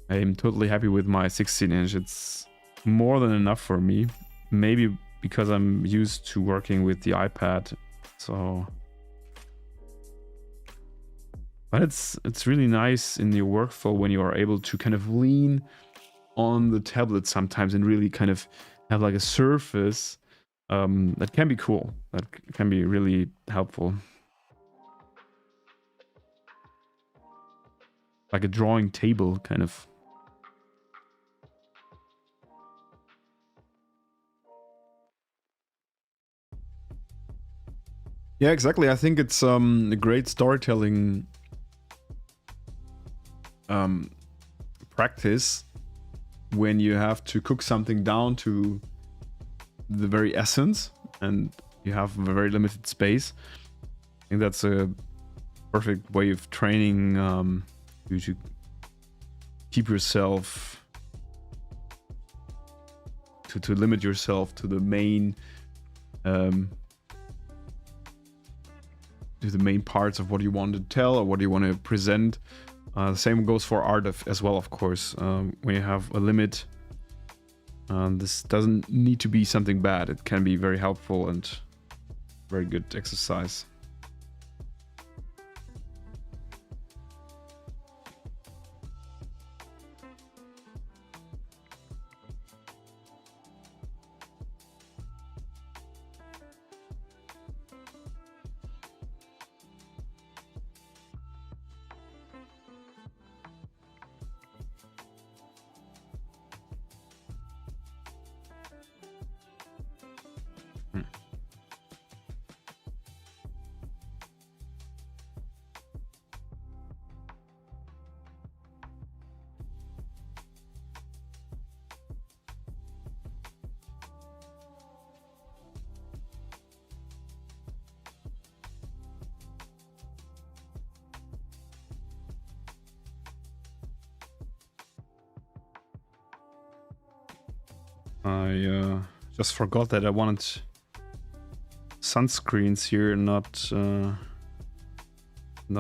I'm totally happy with my 16 inch. It's more than enough for me. Maybe because I'm used to working with the iPad, so. But it's really nice in your workflow when you are able to kind of lean on the tablet sometimes and really kind of have like a surface that can be cool. That can be really helpful. Like a drawing table, kind of. Yeah, exactly. I think it's a great storytelling practice when you have to cook something down to the very essence and you have a very limited space. I think that's a perfect way of training you to keep yourself, to limit yourself to the main parts of what you want to tell or what you want to present. The same goes for art as well, of course. When you have a limit, this doesn't need to be something bad. It can be very helpful and very good exercise. I just forgot that I wanted sunscreens here, not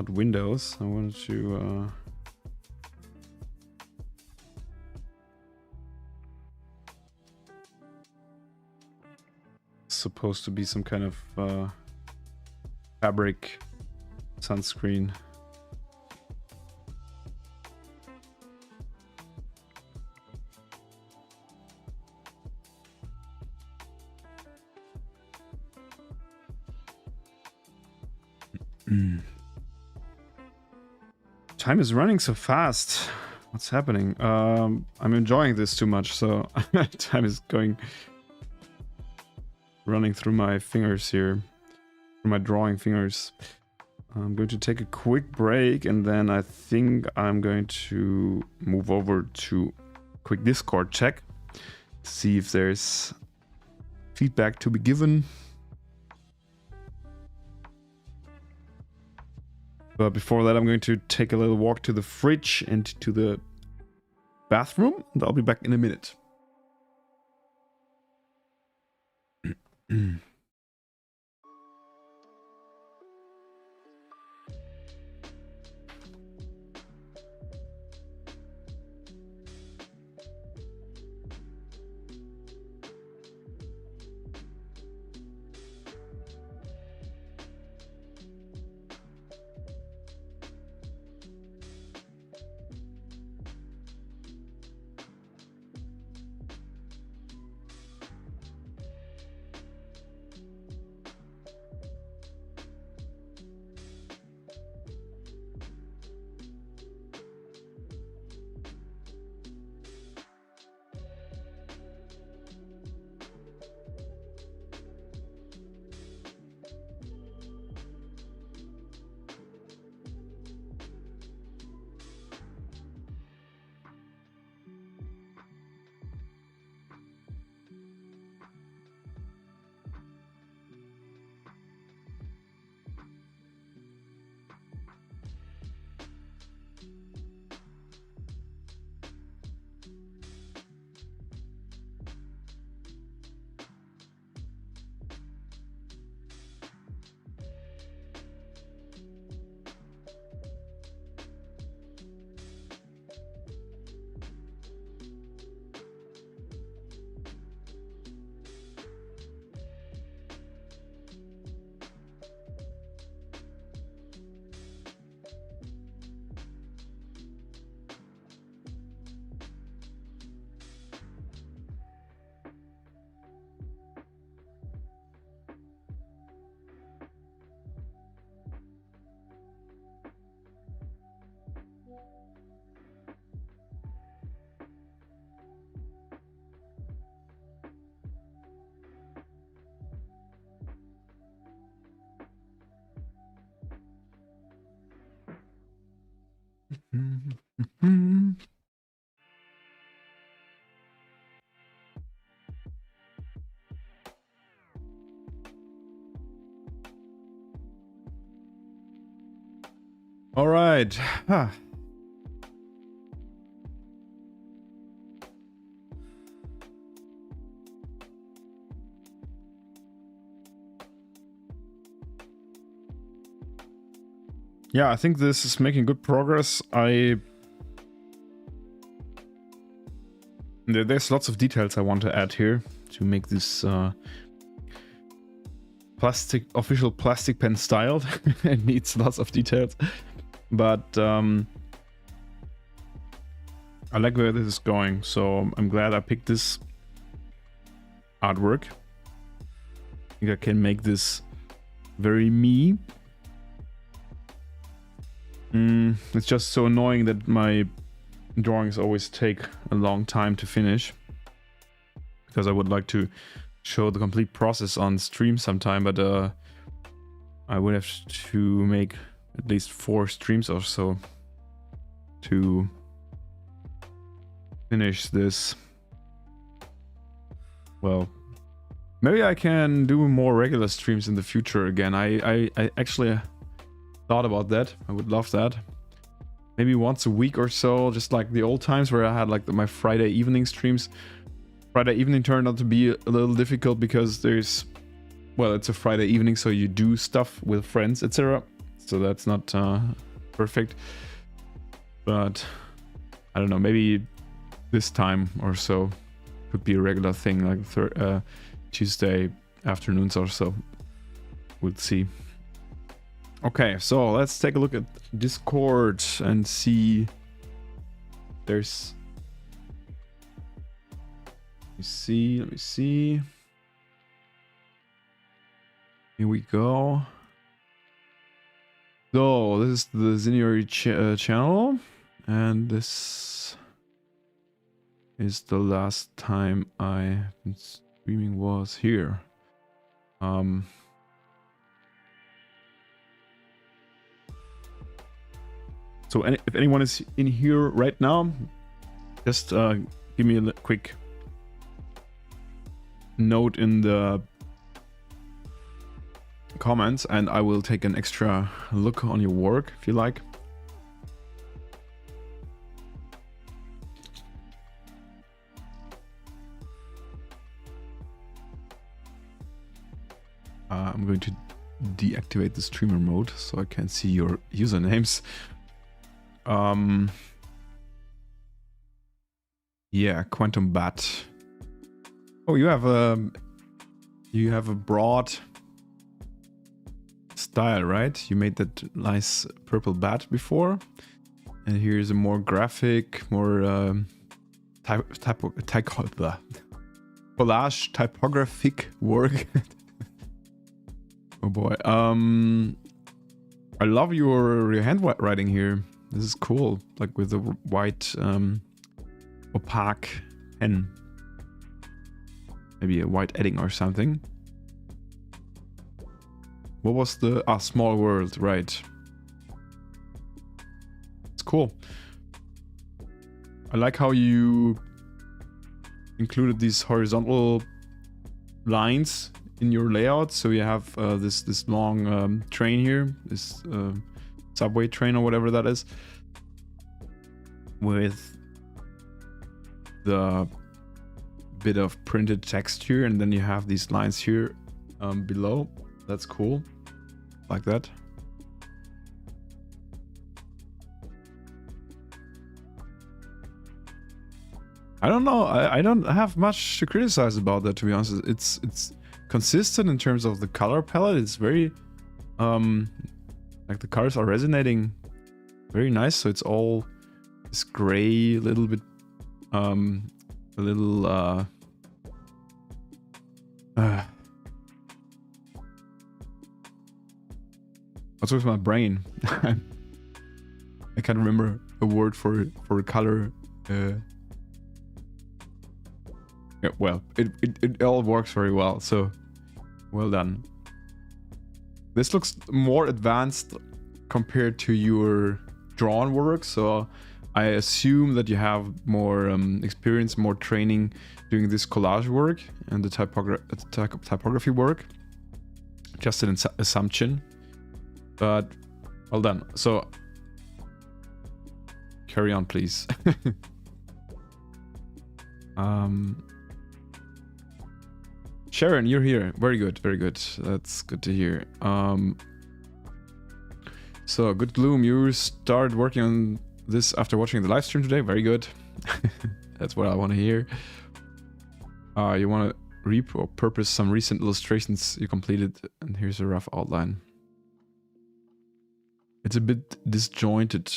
windows. I wanted to supposed to be some kind of fabric sunscreen. Time is running so fast. What's happening? I'm enjoying this too much, so time is running through my fingers here, through my drawing fingers. I'm going to take a quick break, and then I think I'm going to move over to quick Discord check to see if there's feedback to be given. But before that, I'm going to take a little walk to the fridge and to the bathroom, and I'll be back in a minute. All right. Yeah, I think this is making good progress. There's lots of details I want to add here to make this official plastic pen styled. It needs lots of details, but I like where this is going, so I'm glad I picked this artwork. I think I can make this very me. It's just so annoying that my drawings always take a long time to finish, because I would like to show the complete process on stream sometime, but I would have to make at least 4 streams or so to finish this. Well, maybe I can do more regular streams in the future again. I actually thought about that. I would love that. Maybe once a week or so, just like the old times where I had like my Friday evening streams. Friday evening turned out to be a little difficult because it's a Friday evening, so you do stuff with friends, etc. So that's not perfect. But I don't know, maybe this time or so could be a regular thing, like Tuesday afternoons or so. We'll see. Okay, so let's take a look at Discord and see. There's... Let me see. Here we go. So this is the Zinuri channel, And this is the last time I've been streaming was here. So if anyone is in here right now, just give me a quick note in the comments and I will take an extra look on your work if you like. I'm going to deactivate the streamer mode so I can see your usernames. Yeah, Quantum Bat. Oh, you have a broad style, right? You made that nice purple bat before, and here's a more graphic, more collage typographic work. Oh boy. I love your handwriting here. This is cool, like with the white opaque pen. Maybe a white edding or something. What was the Small World, right? It's cool. I like how you included these horizontal lines in your layout. So you have this long train here, this subway train or whatever that is, with the bit of printed text here, and then you have these lines here below. That's cool, like that. I don't know. I don't have much to criticize about that, to be honest. It's consistent in terms of the color palette. It's very like the colors are resonating very nice. So it's all this gray, little bit a little what's with my brain? I can't remember a word for a color. Yeah, well, it all works very well, so well done. This looks more advanced compared to your drawn work, so I assume that you have more experience, more training doing this collage work and the typography work. Just an assumption, but well done. So carry on, please. Sharon, you're here. Very good, very good. That's good to hear. So, Good Gloom, you started working on this after watching the live stream today. Very good. That's what I want to hear. You want to repurpose some recent illustrations you completed, and here's a rough outline. It's a bit disjointed.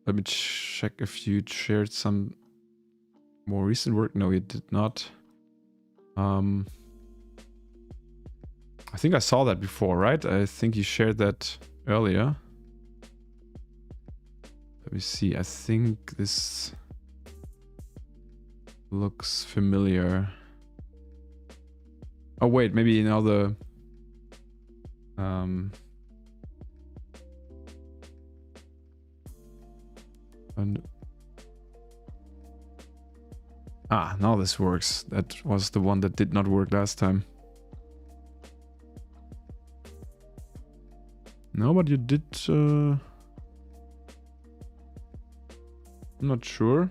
Let me check if you shared some more recent work. No, you did not. I think I saw that before, right? I think you shared that earlier. Let me see. I think this looks familiar. Oh wait, maybe now the now this works. That was the one that did not work last time. No, but you did. I'm not sure.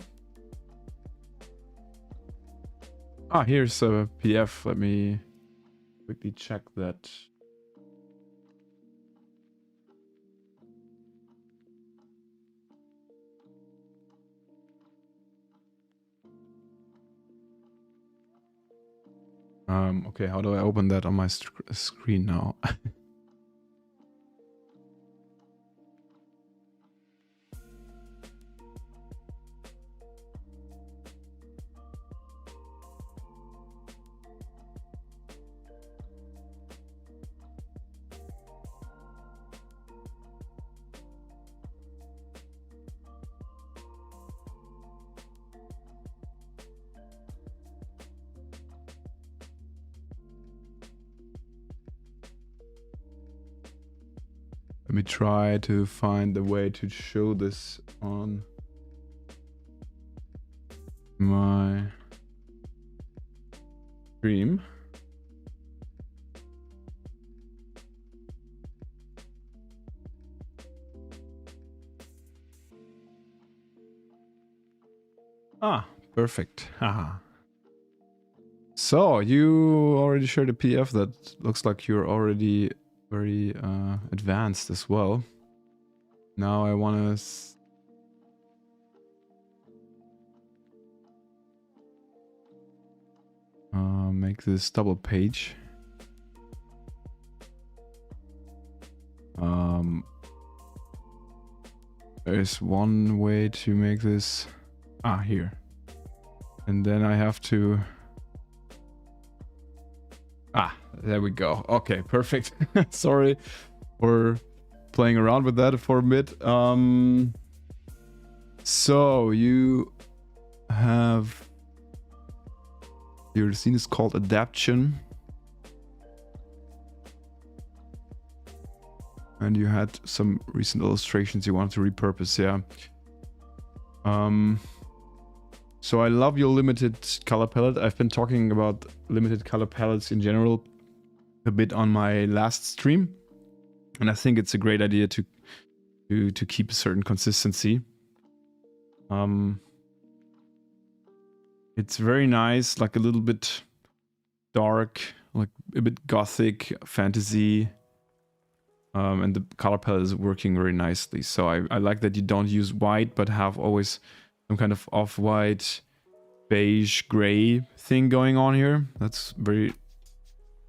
Here's a PDF. Let me quickly check that. Okay, how do I open that on my screen now? Let me try to find a way to show this on my stream. Ah, perfect. Haha. So you already shared a PDF that looks like you're already very advanced as well. Now I want to make this double page. There's one way to make this. Ah, here. And then I have to... Ah, there we go. Okay, perfect. Sorry for playing around with that for a bit. So you have... Your scene is called Adaption. And you had some recent illustrations you wanted to repurpose, yeah. So I love your limited color palette. I've been talking about limited color palettes in general a bit on my last stream, and I think it's a great idea to keep a certain consistency. It's very nice, like a little bit dark, like a bit gothic, fantasy, and the color palette is working very nicely. So I like that you don't use white, but have always some kind of off-white, beige, gray thing going on here. That's very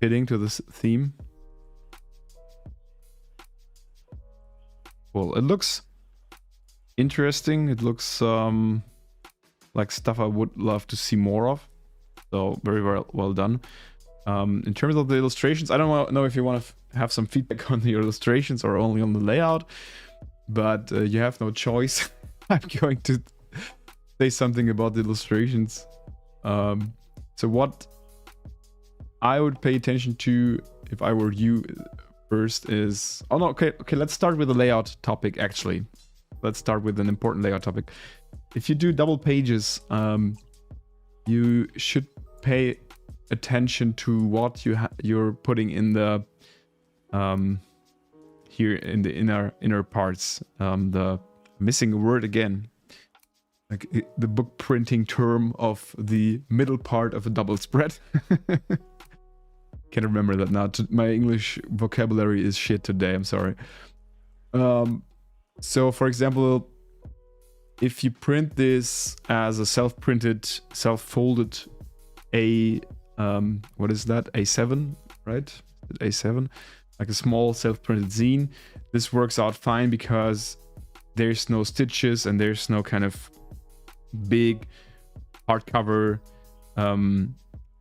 fitting to this theme. Well, it looks interesting. It looks like stuff I would love to see more of. So very well done. In terms of the illustrations, I don't know if you want to have some feedback on the illustrations or only on the layout, but you have no choice. I'm going to say something about the illustrations. So what I would pay attention to if I were you first is... Oh no, okay, let's start with the layout topic actually. Let's start with an important layout topic. If you do double pages, you should pay attention to what you're putting in the here in the inner parts. The missing word again. Like the book printing term of the middle part of a double spread. Can't remember that now. My English vocabulary is shit today, I'm sorry. So for example, if you print this as a self-printed, self-folded what is that? A7, right? A7, like a small self-printed zine. This works out fine because there's no stitches and there's no kind of big hardcover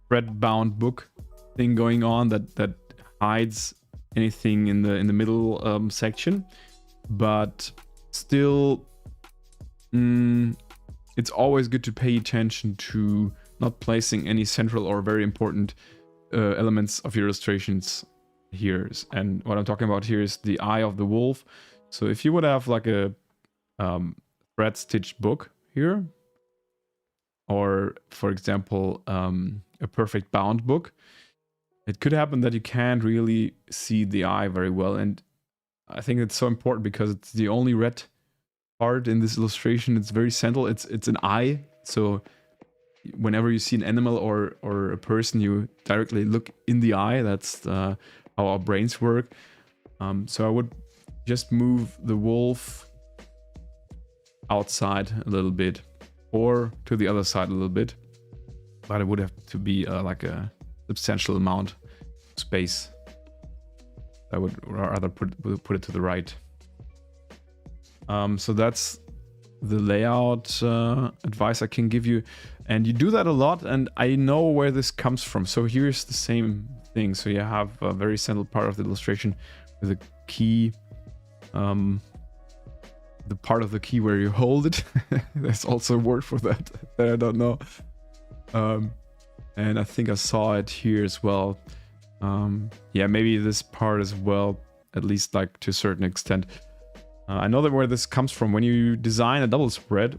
thread-bound book thing going on that hides anything in the middle section. But still, it's always good to pay attention to not placing any central or very important elements of your illustrations here. And what I'm talking about here is the eye of the wolf. So if you would have like a thread stitched book here, or for example a perfect bound book, it could happen that you can't really see the eye very well. And I think it's so important because it's the only red part in this illustration. It's very central. It's an eye. So whenever you see an animal or a person, you directly look in the eye. That's how our brains work. So I would just move the wolf outside a little bit or to the other side a little bit. But it would have to be like a substantial amount of space. I would rather put it to the right. So that's the layout advice I can give you. And you do that a lot, and I know where this comes from. So here's the same thing. So you have a very central part of the illustration with a key, the part of the key where you hold it. There's also a word for that I don't know. And I think I saw it here as well. Yeah, maybe this part as well. at least like to a certain extent. I know that where this comes from. When you design a double spread,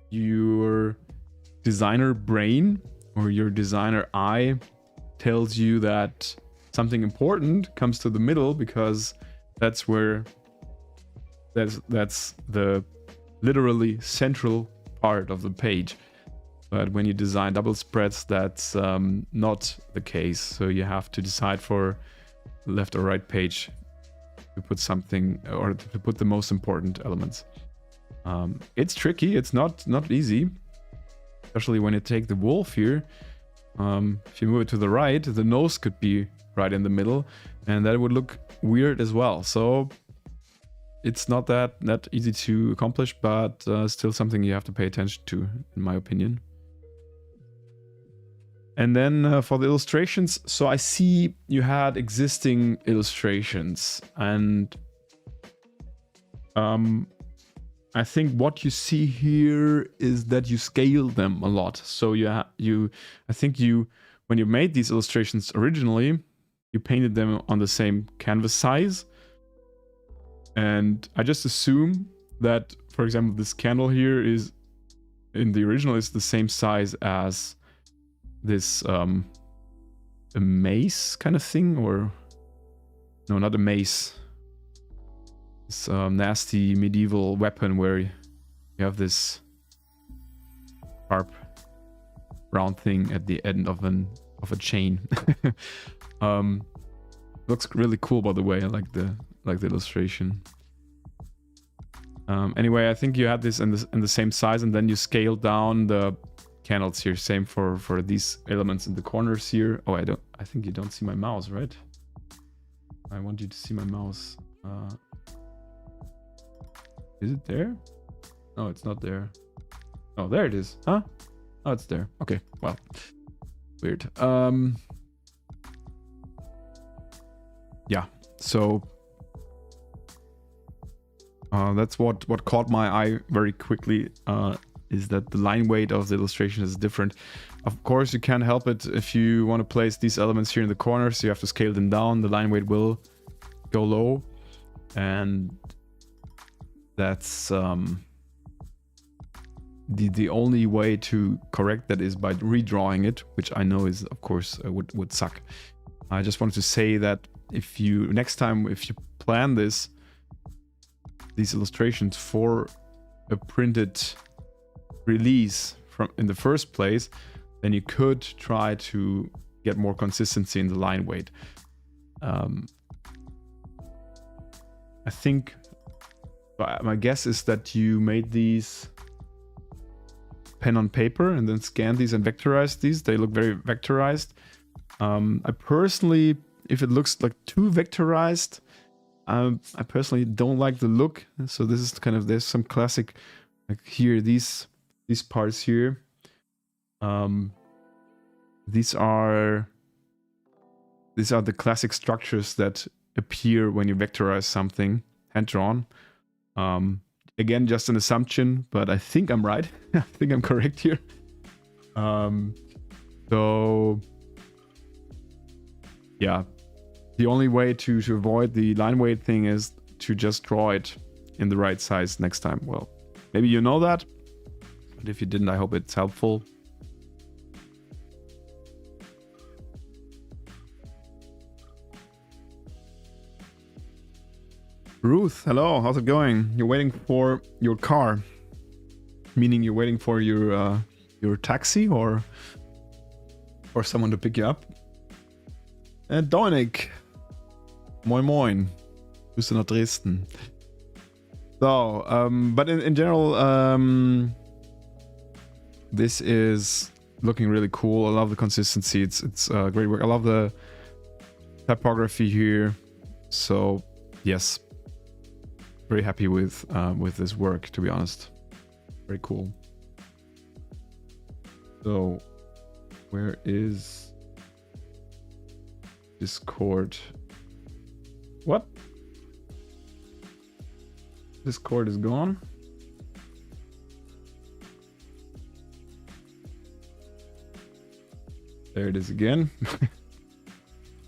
your designer brain or your designer eye tells you that something important comes to the middle, because that's where that's the literally central part of the page. But when you design double spreads, that's not the case. So you have to decide for left or right page to put something, or to put the most important elements. It's tricky. It's not easy, especially when you take the wolf here. If you move it to the right, the nose could be right in the middle, and that would look weird as well. So it's not that easy to accomplish, but still something you have to pay attention to, in my opinion. And then for the illustrations, so I see you had existing illustrations, and I think what you see here is that you scale them a lot. So I think when you made these illustrations originally, you painted them on the same canvas size. And I just assume that, for example, this candle here is, in the original, is the same size as this a mace kind of thing, or no, not a mace. This nasty medieval weapon where you have this sharp round thing at the end of a chain. Looks really cool, by the way. I like the illustration. Anyway, I think you had this in the same size, and then you scaled down the candles here. Same for these elements in the corners here. Oh, I think you don't see my mouse, right? I want you to see my mouse. Is it there? No, it's not there. Oh, there it is. Huh? Oh, it's there. Okay, well, weird. Yeah, so that's what caught my eye very quickly, is that the line weight of the illustration is different. Of course, you can't help it. If you want to place these elements here in the corners, you have to scale them down. The line weight will go low, and that's the only way to correct that is by redrawing it, which I know is, of course, would suck. I just wanted to say that if you next time, if you plan these illustrations for a printed release in the first place, then you could try to get more consistency in the line weight. I think my guess is that you made these pen on paper and then scanned these and vectorized these. They look very vectorized. I personally, if it looks like too vectorized, I personally don't like the look. So this is kind of, there's some classic, like here, these parts here. These are the classic structures that appear when you vectorize something hand drawn. Again, just an assumption, but I think I'm right. I think I'm correct here. So yeah, the only way to avoid the line weight thing is to just draw it in the right size next time. Well, maybe you know that, but if you didn't, I hope it's helpful. Ruth, hello, how's it going? You're waiting for your car, meaning you're waiting for your taxi or someone to pick you up. And Dominik, moin moin, Grüße nach Dresden. So, but in general, this is looking really cool. I love the consistency. It's great work. I love the typography here. So yes, very happy with this work, to be honest. Very cool. So where is Discord? What? Discord is gone. There it is again.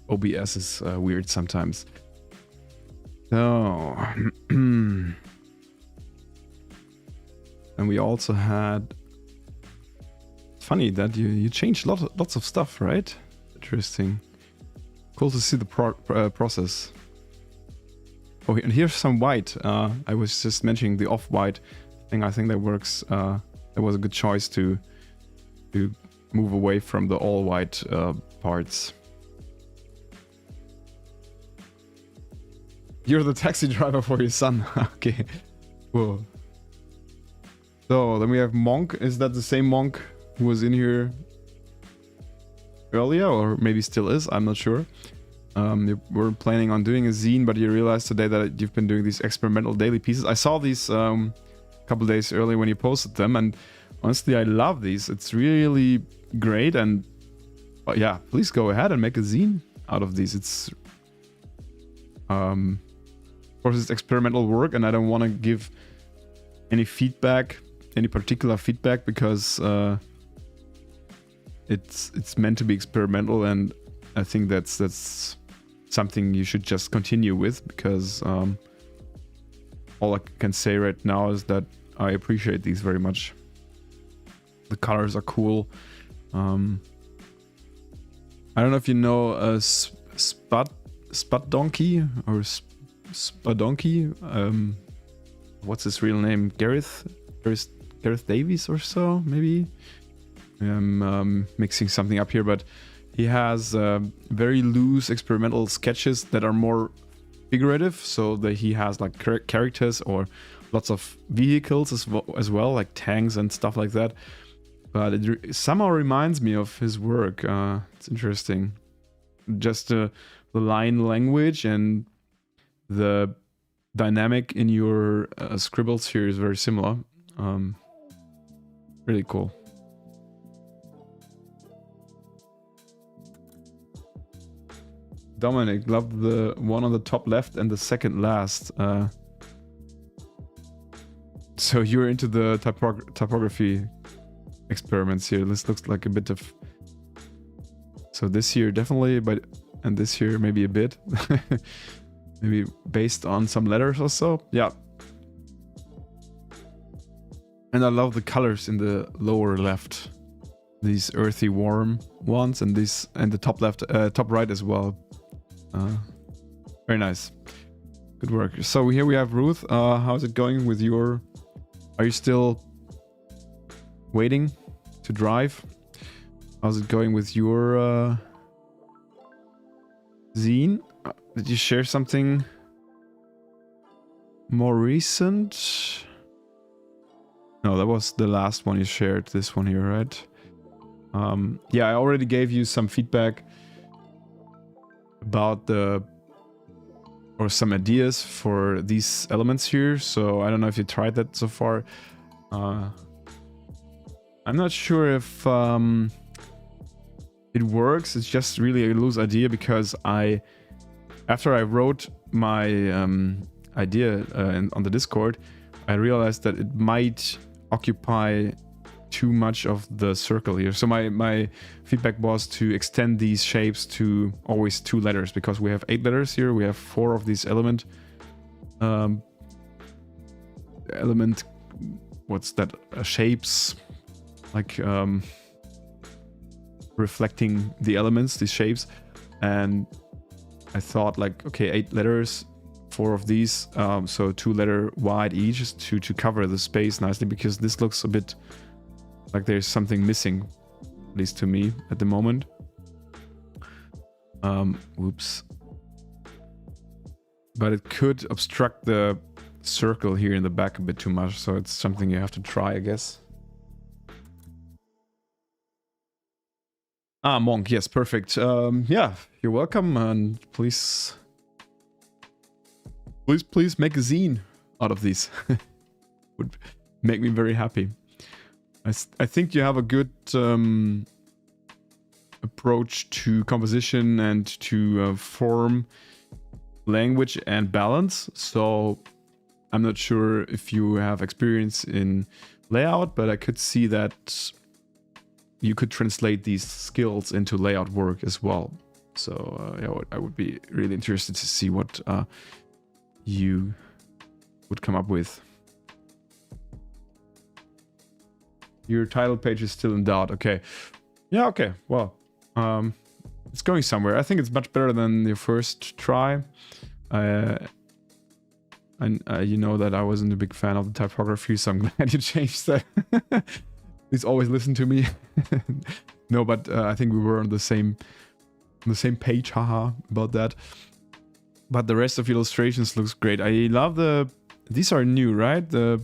OBS is weird sometimes. So, and we also had. It's funny that you changed lots of stuff, right? Interesting. Cool to see the process. Oh, and here's some white. I was just mentioning the off-white thing. I think that works. That was a good choice to move away from the all-white parts. You're the taxi driver for your son. Okay, cool. So then we have Monk. Is that the same Monk who was in here earlier, or maybe still is? I'm not sure. You were planning on doing a zine, but you realized today that you've been doing these experimental daily pieces. I saw these a couple days earlier when you posted them, and honestly, I love these. It's really great, and yeah, please go ahead and make a zine out of these. It's of course, it's experimental work, and I don't want to give any feedback, any particular feedback, because it's meant to be experimental, and I think that's something you should just continue with, because all I can say right now is that I appreciate these very much. The colors are cool. I don't know if you know Spud Donkey or Spadonky. What's his real name? Gareth Davies or so, maybe. I'm mixing something up here, but he has very loose experimental sketches that are more figurative, so that he has like characters or lots of vehicles as well, like tanks and stuff like that. But it somehow reminds me of his work. It's interesting. Just the line language and the dynamic in your scribbles here is very similar. Really cool. Dominic, love the one on the top left and the second last. So you're into the typography experiments here. This looks like a bit of... So this here definitely, and this here maybe a bit. Maybe based on some letters or so. Yeah. And I love the colors in the lower left. These earthy warm ones, and the top left, top right as well. Very nice. Good work. So here we have Ruth. How's it going with your... Are you still waiting to drive? How's it going with your zine? Did you share something more recent? No, that was the last one you shared. This one here, right? Yeah, I already gave you some feedback about or some ideas for these elements here. So I don't know if you tried that so far. I'm not sure if it works. It's just really a loose idea, because after I wrote my idea on the Discord, I realized that it might occupy too much of the circle here. So my feedback was to extend these shapes to always 2 letters, because we have 8 letters here. We have 4 of these what's that? Shapes, like reflecting the elements, these shapes. And I thought, like, okay, 8 letters, 4 of these, so 2 letter wide each, to cover the space nicely, because this looks a bit like there's something missing, at least to me at the moment. Whoops. But it could obstruct the circle here in the back a bit too much, so it's something you have to try, I guess. Ah, Monk, yes, perfect. Yeah, you're welcome, and please make a zine out of these. Would make me very happy. I think you have a good approach to composition and to form, language, and balance. So I'm not sure if you have experience in layout, but I could see that you could translate these skills into layout work as well. So yeah, I would be really interested to see what you would come up with. Your title page is still in doubt. Okay. Yeah, okay. Well, it's going somewhere. I think it's much better than your first try. And you know that I wasn't a big fan of the typography, so I'm glad you changed that. Please always listen to me. No, but I think we were on the same page, haha, about that. But the rest of the illustrations looks great. I love these are new, right? The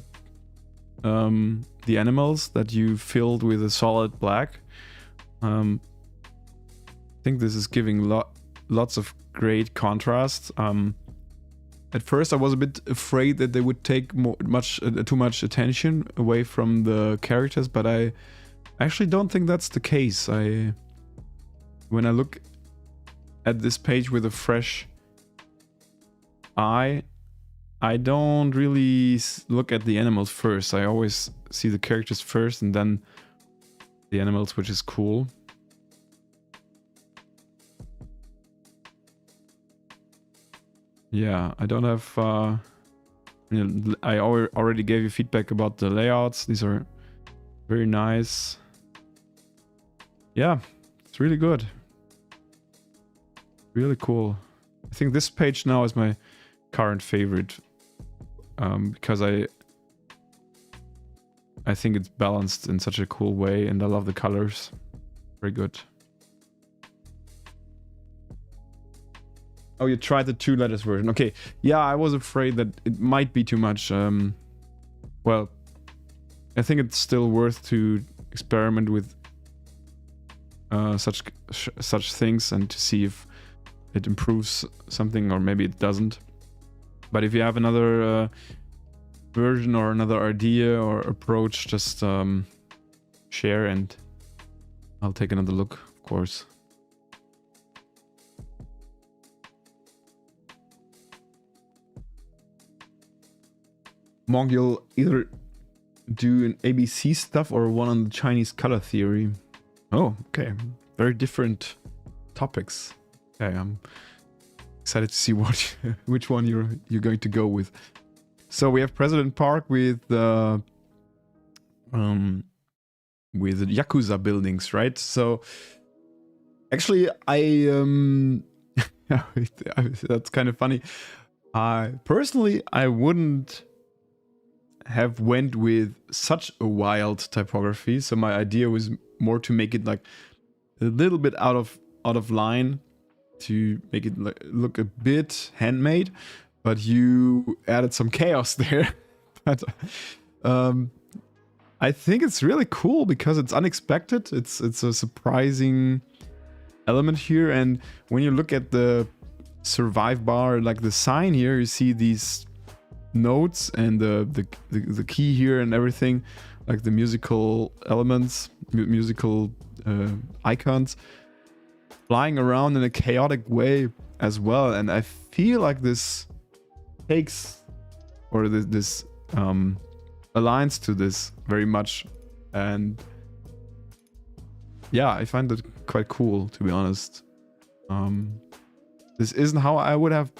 animals that you filled with a solid black. I think this is giving lots of great contrast. At first I was a bit afraid that they would take too much attention away from the characters, but I actually don't think that's the case. When I look at this page with a fresh eye, I don't really look at the animals first. I always see the characters first and then the animals, which is cool. Yeah, I don't have... I already gave you feedback about the layouts. These are very nice. Yeah, it's really good. Really cool. I think this page now is my current favorite. Because I think it's balanced in such a cool way and I love the colors. Very good. Oh, you tried the 2 letters version. Okay. Yeah, I was afraid that it might be too much. Well, I think it's still worth to experiment with such things and to see if it improves something or maybe it doesn't. But if you have another version or another idea or approach, just share and I'll take another look, of course. Monk, you'll either do an ABC stuff or one on the Chinese color theory. Oh, okay. Very different topics. Okay, I'm excited to see which one you're going to go with. So we have President Park with the Yakuza buildings, right? So actually, that's kind of funny. Personally, I wouldn't have went with such a wild typography. So my idea was more to make it like a little bit out of line, to make it look a bit handmade, but you added some chaos there. But I think it's really cool because it's unexpected. It's a surprising element here, and when you look at the survive bar, like the sign here, you see these notes and the key here and everything, like the musical elements, musical icons flying around in a chaotic way as well. And I feel like this takes, or this aligns to this very much. And yeah, I find it quite cool, to be honest. This isn't how I would have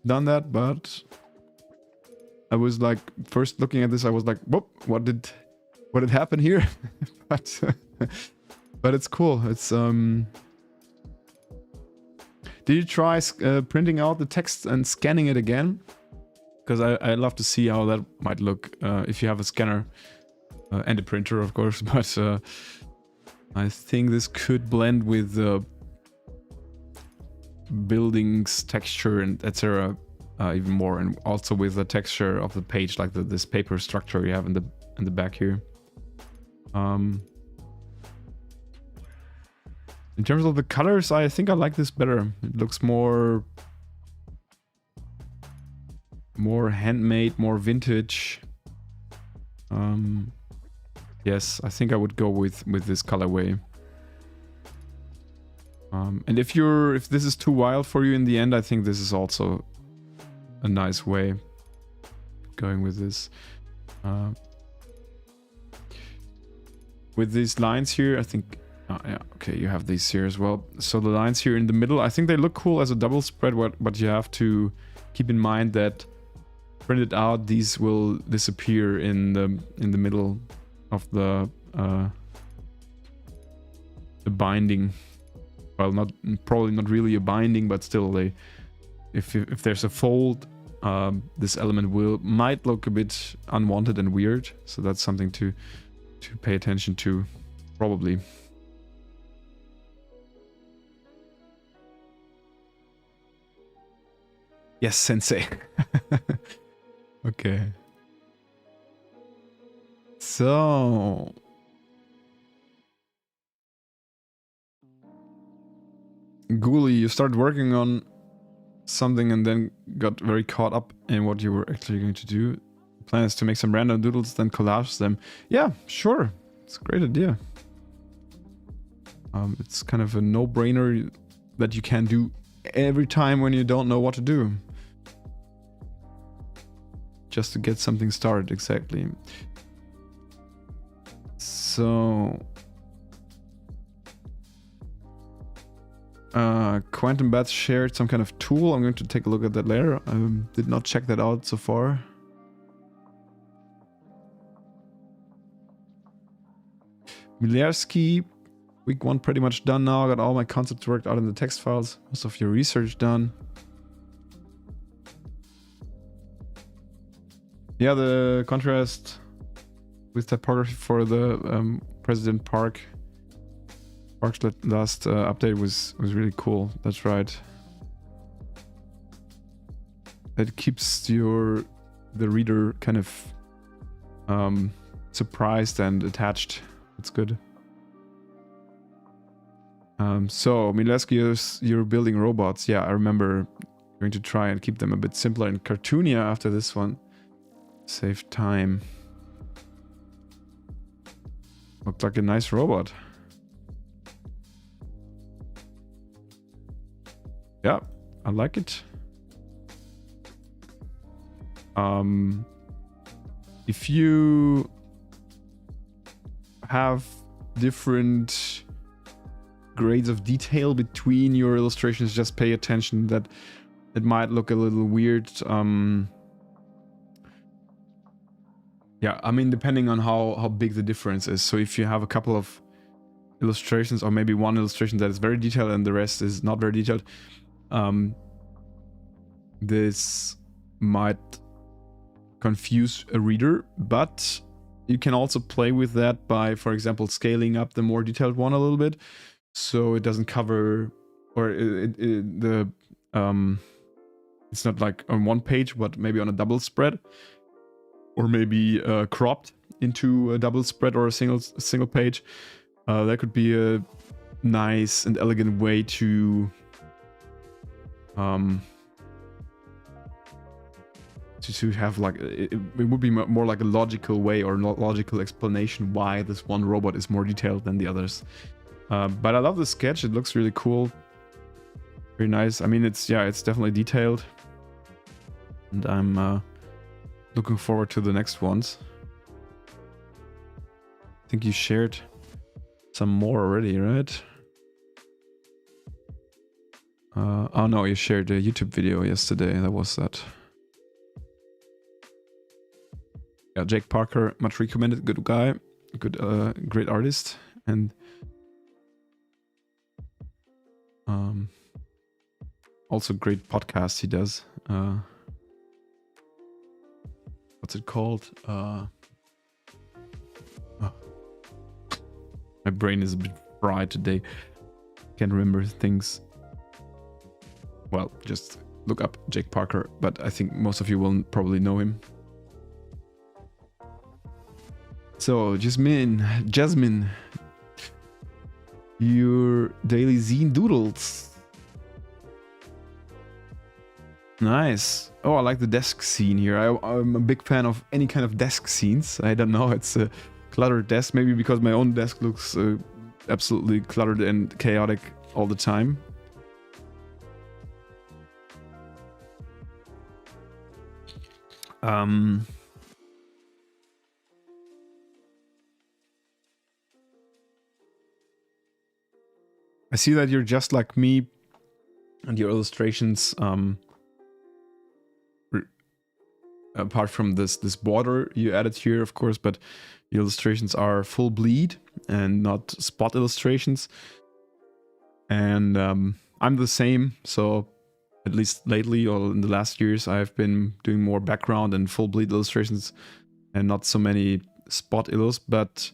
done that, but I was like, first looking at this, I was like, whoop, what did happen here? but it's cool. It's did you try printing out the text and scanning it again? Because I love to see how that might look if you have a scanner and a printer, of course. But I think this could blend with the buildings texture and etc. Even more, and also with the texture of the page, like this paper structure you have in the back here. In terms of the colors, I think I like this better. It looks more handmade, more vintage. Yes, I think I would go with this colorway. And if this is too wild for you in the end, I think this is also a nice way going with this. With these lines here, I think... Oh, yeah, okay, you have these here as well. So the lines here in the middle, I think they look cool as a double spread, but you have to keep in mind that printed out, these will disappear in the middle of the binding. Well, probably not really a binding, but still, if there's a fold, this element might look a bit unwanted and weird. So that's something to pay attention to, probably. Yes, sensei. Okay. So Ghoulie, you started working on something and then got very caught up in what you were actually going to do. The plan is to make some random doodles, then collage them. Yeah, sure. It's a great idea. It's kind of a no-brainer that you can do every time when you don't know what to do. Just to get something started, exactly. So... Quantum Bats shared some kind of tool. I'm going to take a look at that later. I did not check that out so far. Milersky, week 1 pretty much done now. Got all my concepts worked out in the text files. Most of your research done. Yeah, the contrast with typography for the President Park's last update was really cool. That's right. It keeps the reader kind of surprised and attached. It's good. So Mileski, you're building robots. Yeah, I remember going to try and keep them a bit simpler and cartoonier after this one. Save time. Looked like a nice robot. Yeah, I like it. If you have different grades of detail between your illustrations, just pay attention that it might look a little weird. Yeah, I mean, depending on how big the difference is. So if you have a couple of illustrations, or maybe one illustration that is very detailed and the rest is not very detailed, this might confuse a reader, but you can also play with that by, for example, scaling up the more detailed one a little bit, so it doesn't cover, or it's not like on one page, but maybe on a double spread, or maybe cropped into a double spread or a single page. That could be a nice and elegant way to have, like, it would be more like a logical way or logical explanation why this one robot is more detailed than the others. But I love the sketch. It looks really cool. Very nice. I mean, it's definitely detailed. And I'm looking forward to the next ones. I think you shared some more already, right? Oh no, you shared a YouTube video yesterday. That was that. Yeah, Jake Parker, much recommended. Good guy, good, great artist, and also great podcast he does. What's it called? Oh. My brain is a bit fried today. Can't remember things. Well, just look up Jake Parker, but I think most of you will probably know him. So, Jasmine, your daily zine doodles. Nice. Oh, I like the desk scene here. I'm a big fan of any kind of desk scenes. I don't know, it's a cluttered desk, maybe because my own desk looks absolutely cluttered and chaotic all the time. I see that you're just like me, and your illustrations apart from this border you added here, of course, but the illustrations are full bleed and not spot illustrations. And I'm the same, so at least lately or in the last years I've been doing more background and full bleed illustrations and not so many spot illos, but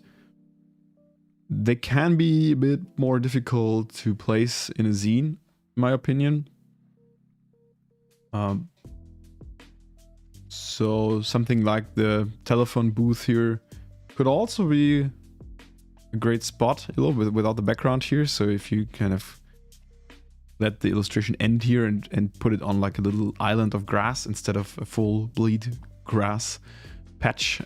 they can be a bit more difficult to place in a zine, in my opinion. So something like the telephone booth here could also be a great spot illo without the background here. So if you kind of let the illustration end here and put it on like a little island of grass instead of a full bleed grass patch.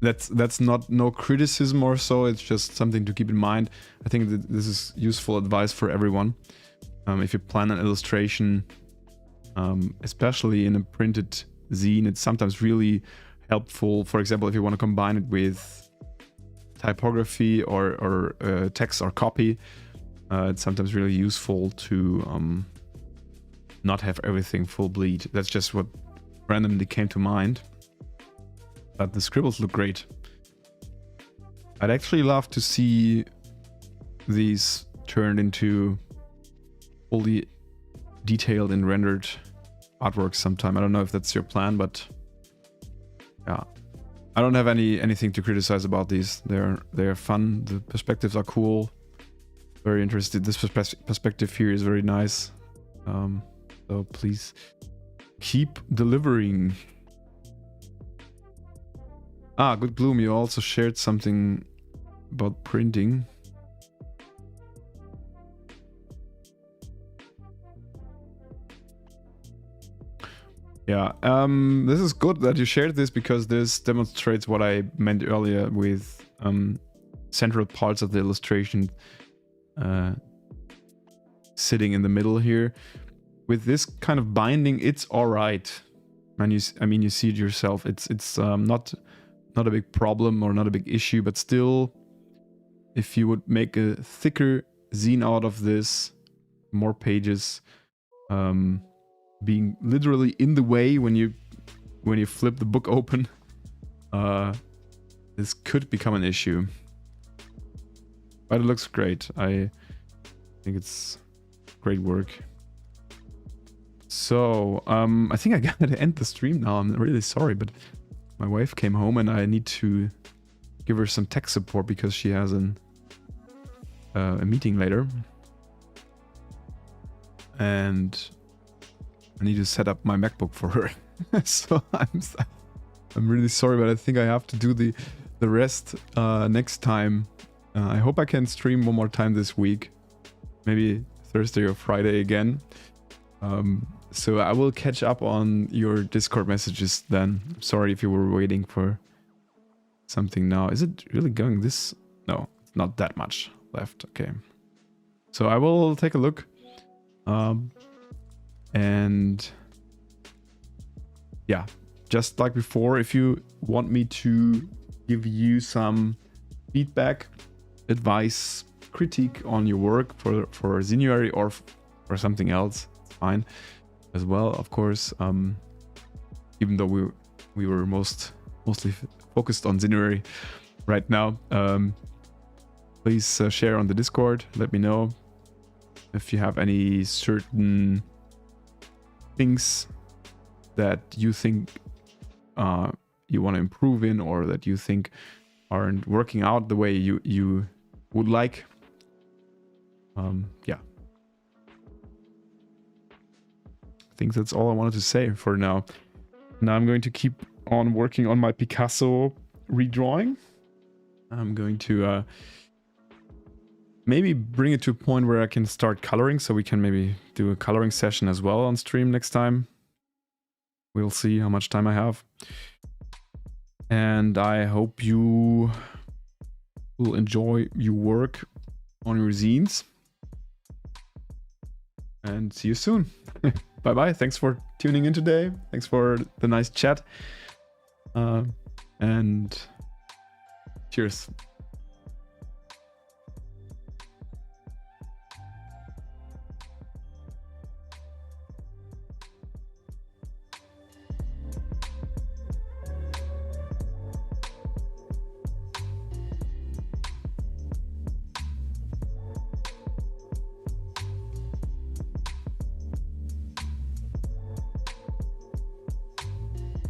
That's not no criticism or so, it's just something to keep in mind. I think that this is useful advice for everyone. If you plan an illustration, especially in a printed zine, it's sometimes really helpful. For example, if you want to combine it with typography or text or copy, it's sometimes really useful to not have everything full bleed. That's just what randomly came to mind. But the scribbles look great. I'd actually love to see these turned into fully detailed and rendered artwork sometime. I don't know if that's your plan, but yeah, I don't have anything to criticize about these. They're fun. The perspectives are cool. Very interested. This perspective here is very nice. So please keep delivering. Ah, Good Bloom, you also shared something about printing. Yeah, this is good that you shared this, because this demonstrates what I meant earlier with central parts of the illustration sitting in the middle here. With this kind of binding, it's all right. I mean, you see it yourself. It's not a big problem or not a big issue, but still, if you would make a thicker zine out of this, more pages, being literally in the way when you flip the book open, this could become an issue. But it looks great. I think it's great work. So I think I gotta end the stream now. I'm really sorry, but my wife came home and I need to give her some tech support because she has a meeting later. And I need to set up my MacBook for her. So I'm really sorry, but I think I have to do the rest next time. I hope I can stream one more time this week. Maybe Thursday or Friday again. So I will catch up on your Discord messages then. Sorry if you were waiting for something now. Is it really going this? No, it's not that much left. Okay. So I will take a look. And yeah, just like before, if you want me to give you some feedback, advice, critique on your work for Zinuary or for something else, it's fine as well, of course. Even though we were mostly focused on Zinuary right now, please share on the Discord. Let me know if you have any certain things that you think you want to improve in, or that you think aren't working out the way you would like. Yeah, I think that's all I wanted to say for now. Now I'm going to keep on working on my Picasso redrawing. I'm going to maybe bring it to a point where I can start coloring, so we can maybe do a coloring session as well on stream next time. We'll see how much time I have. And I hope you will enjoy your work on your zines. And see you soon. Bye bye. Thanks for tuning in today. Thanks for the nice chat. And cheers.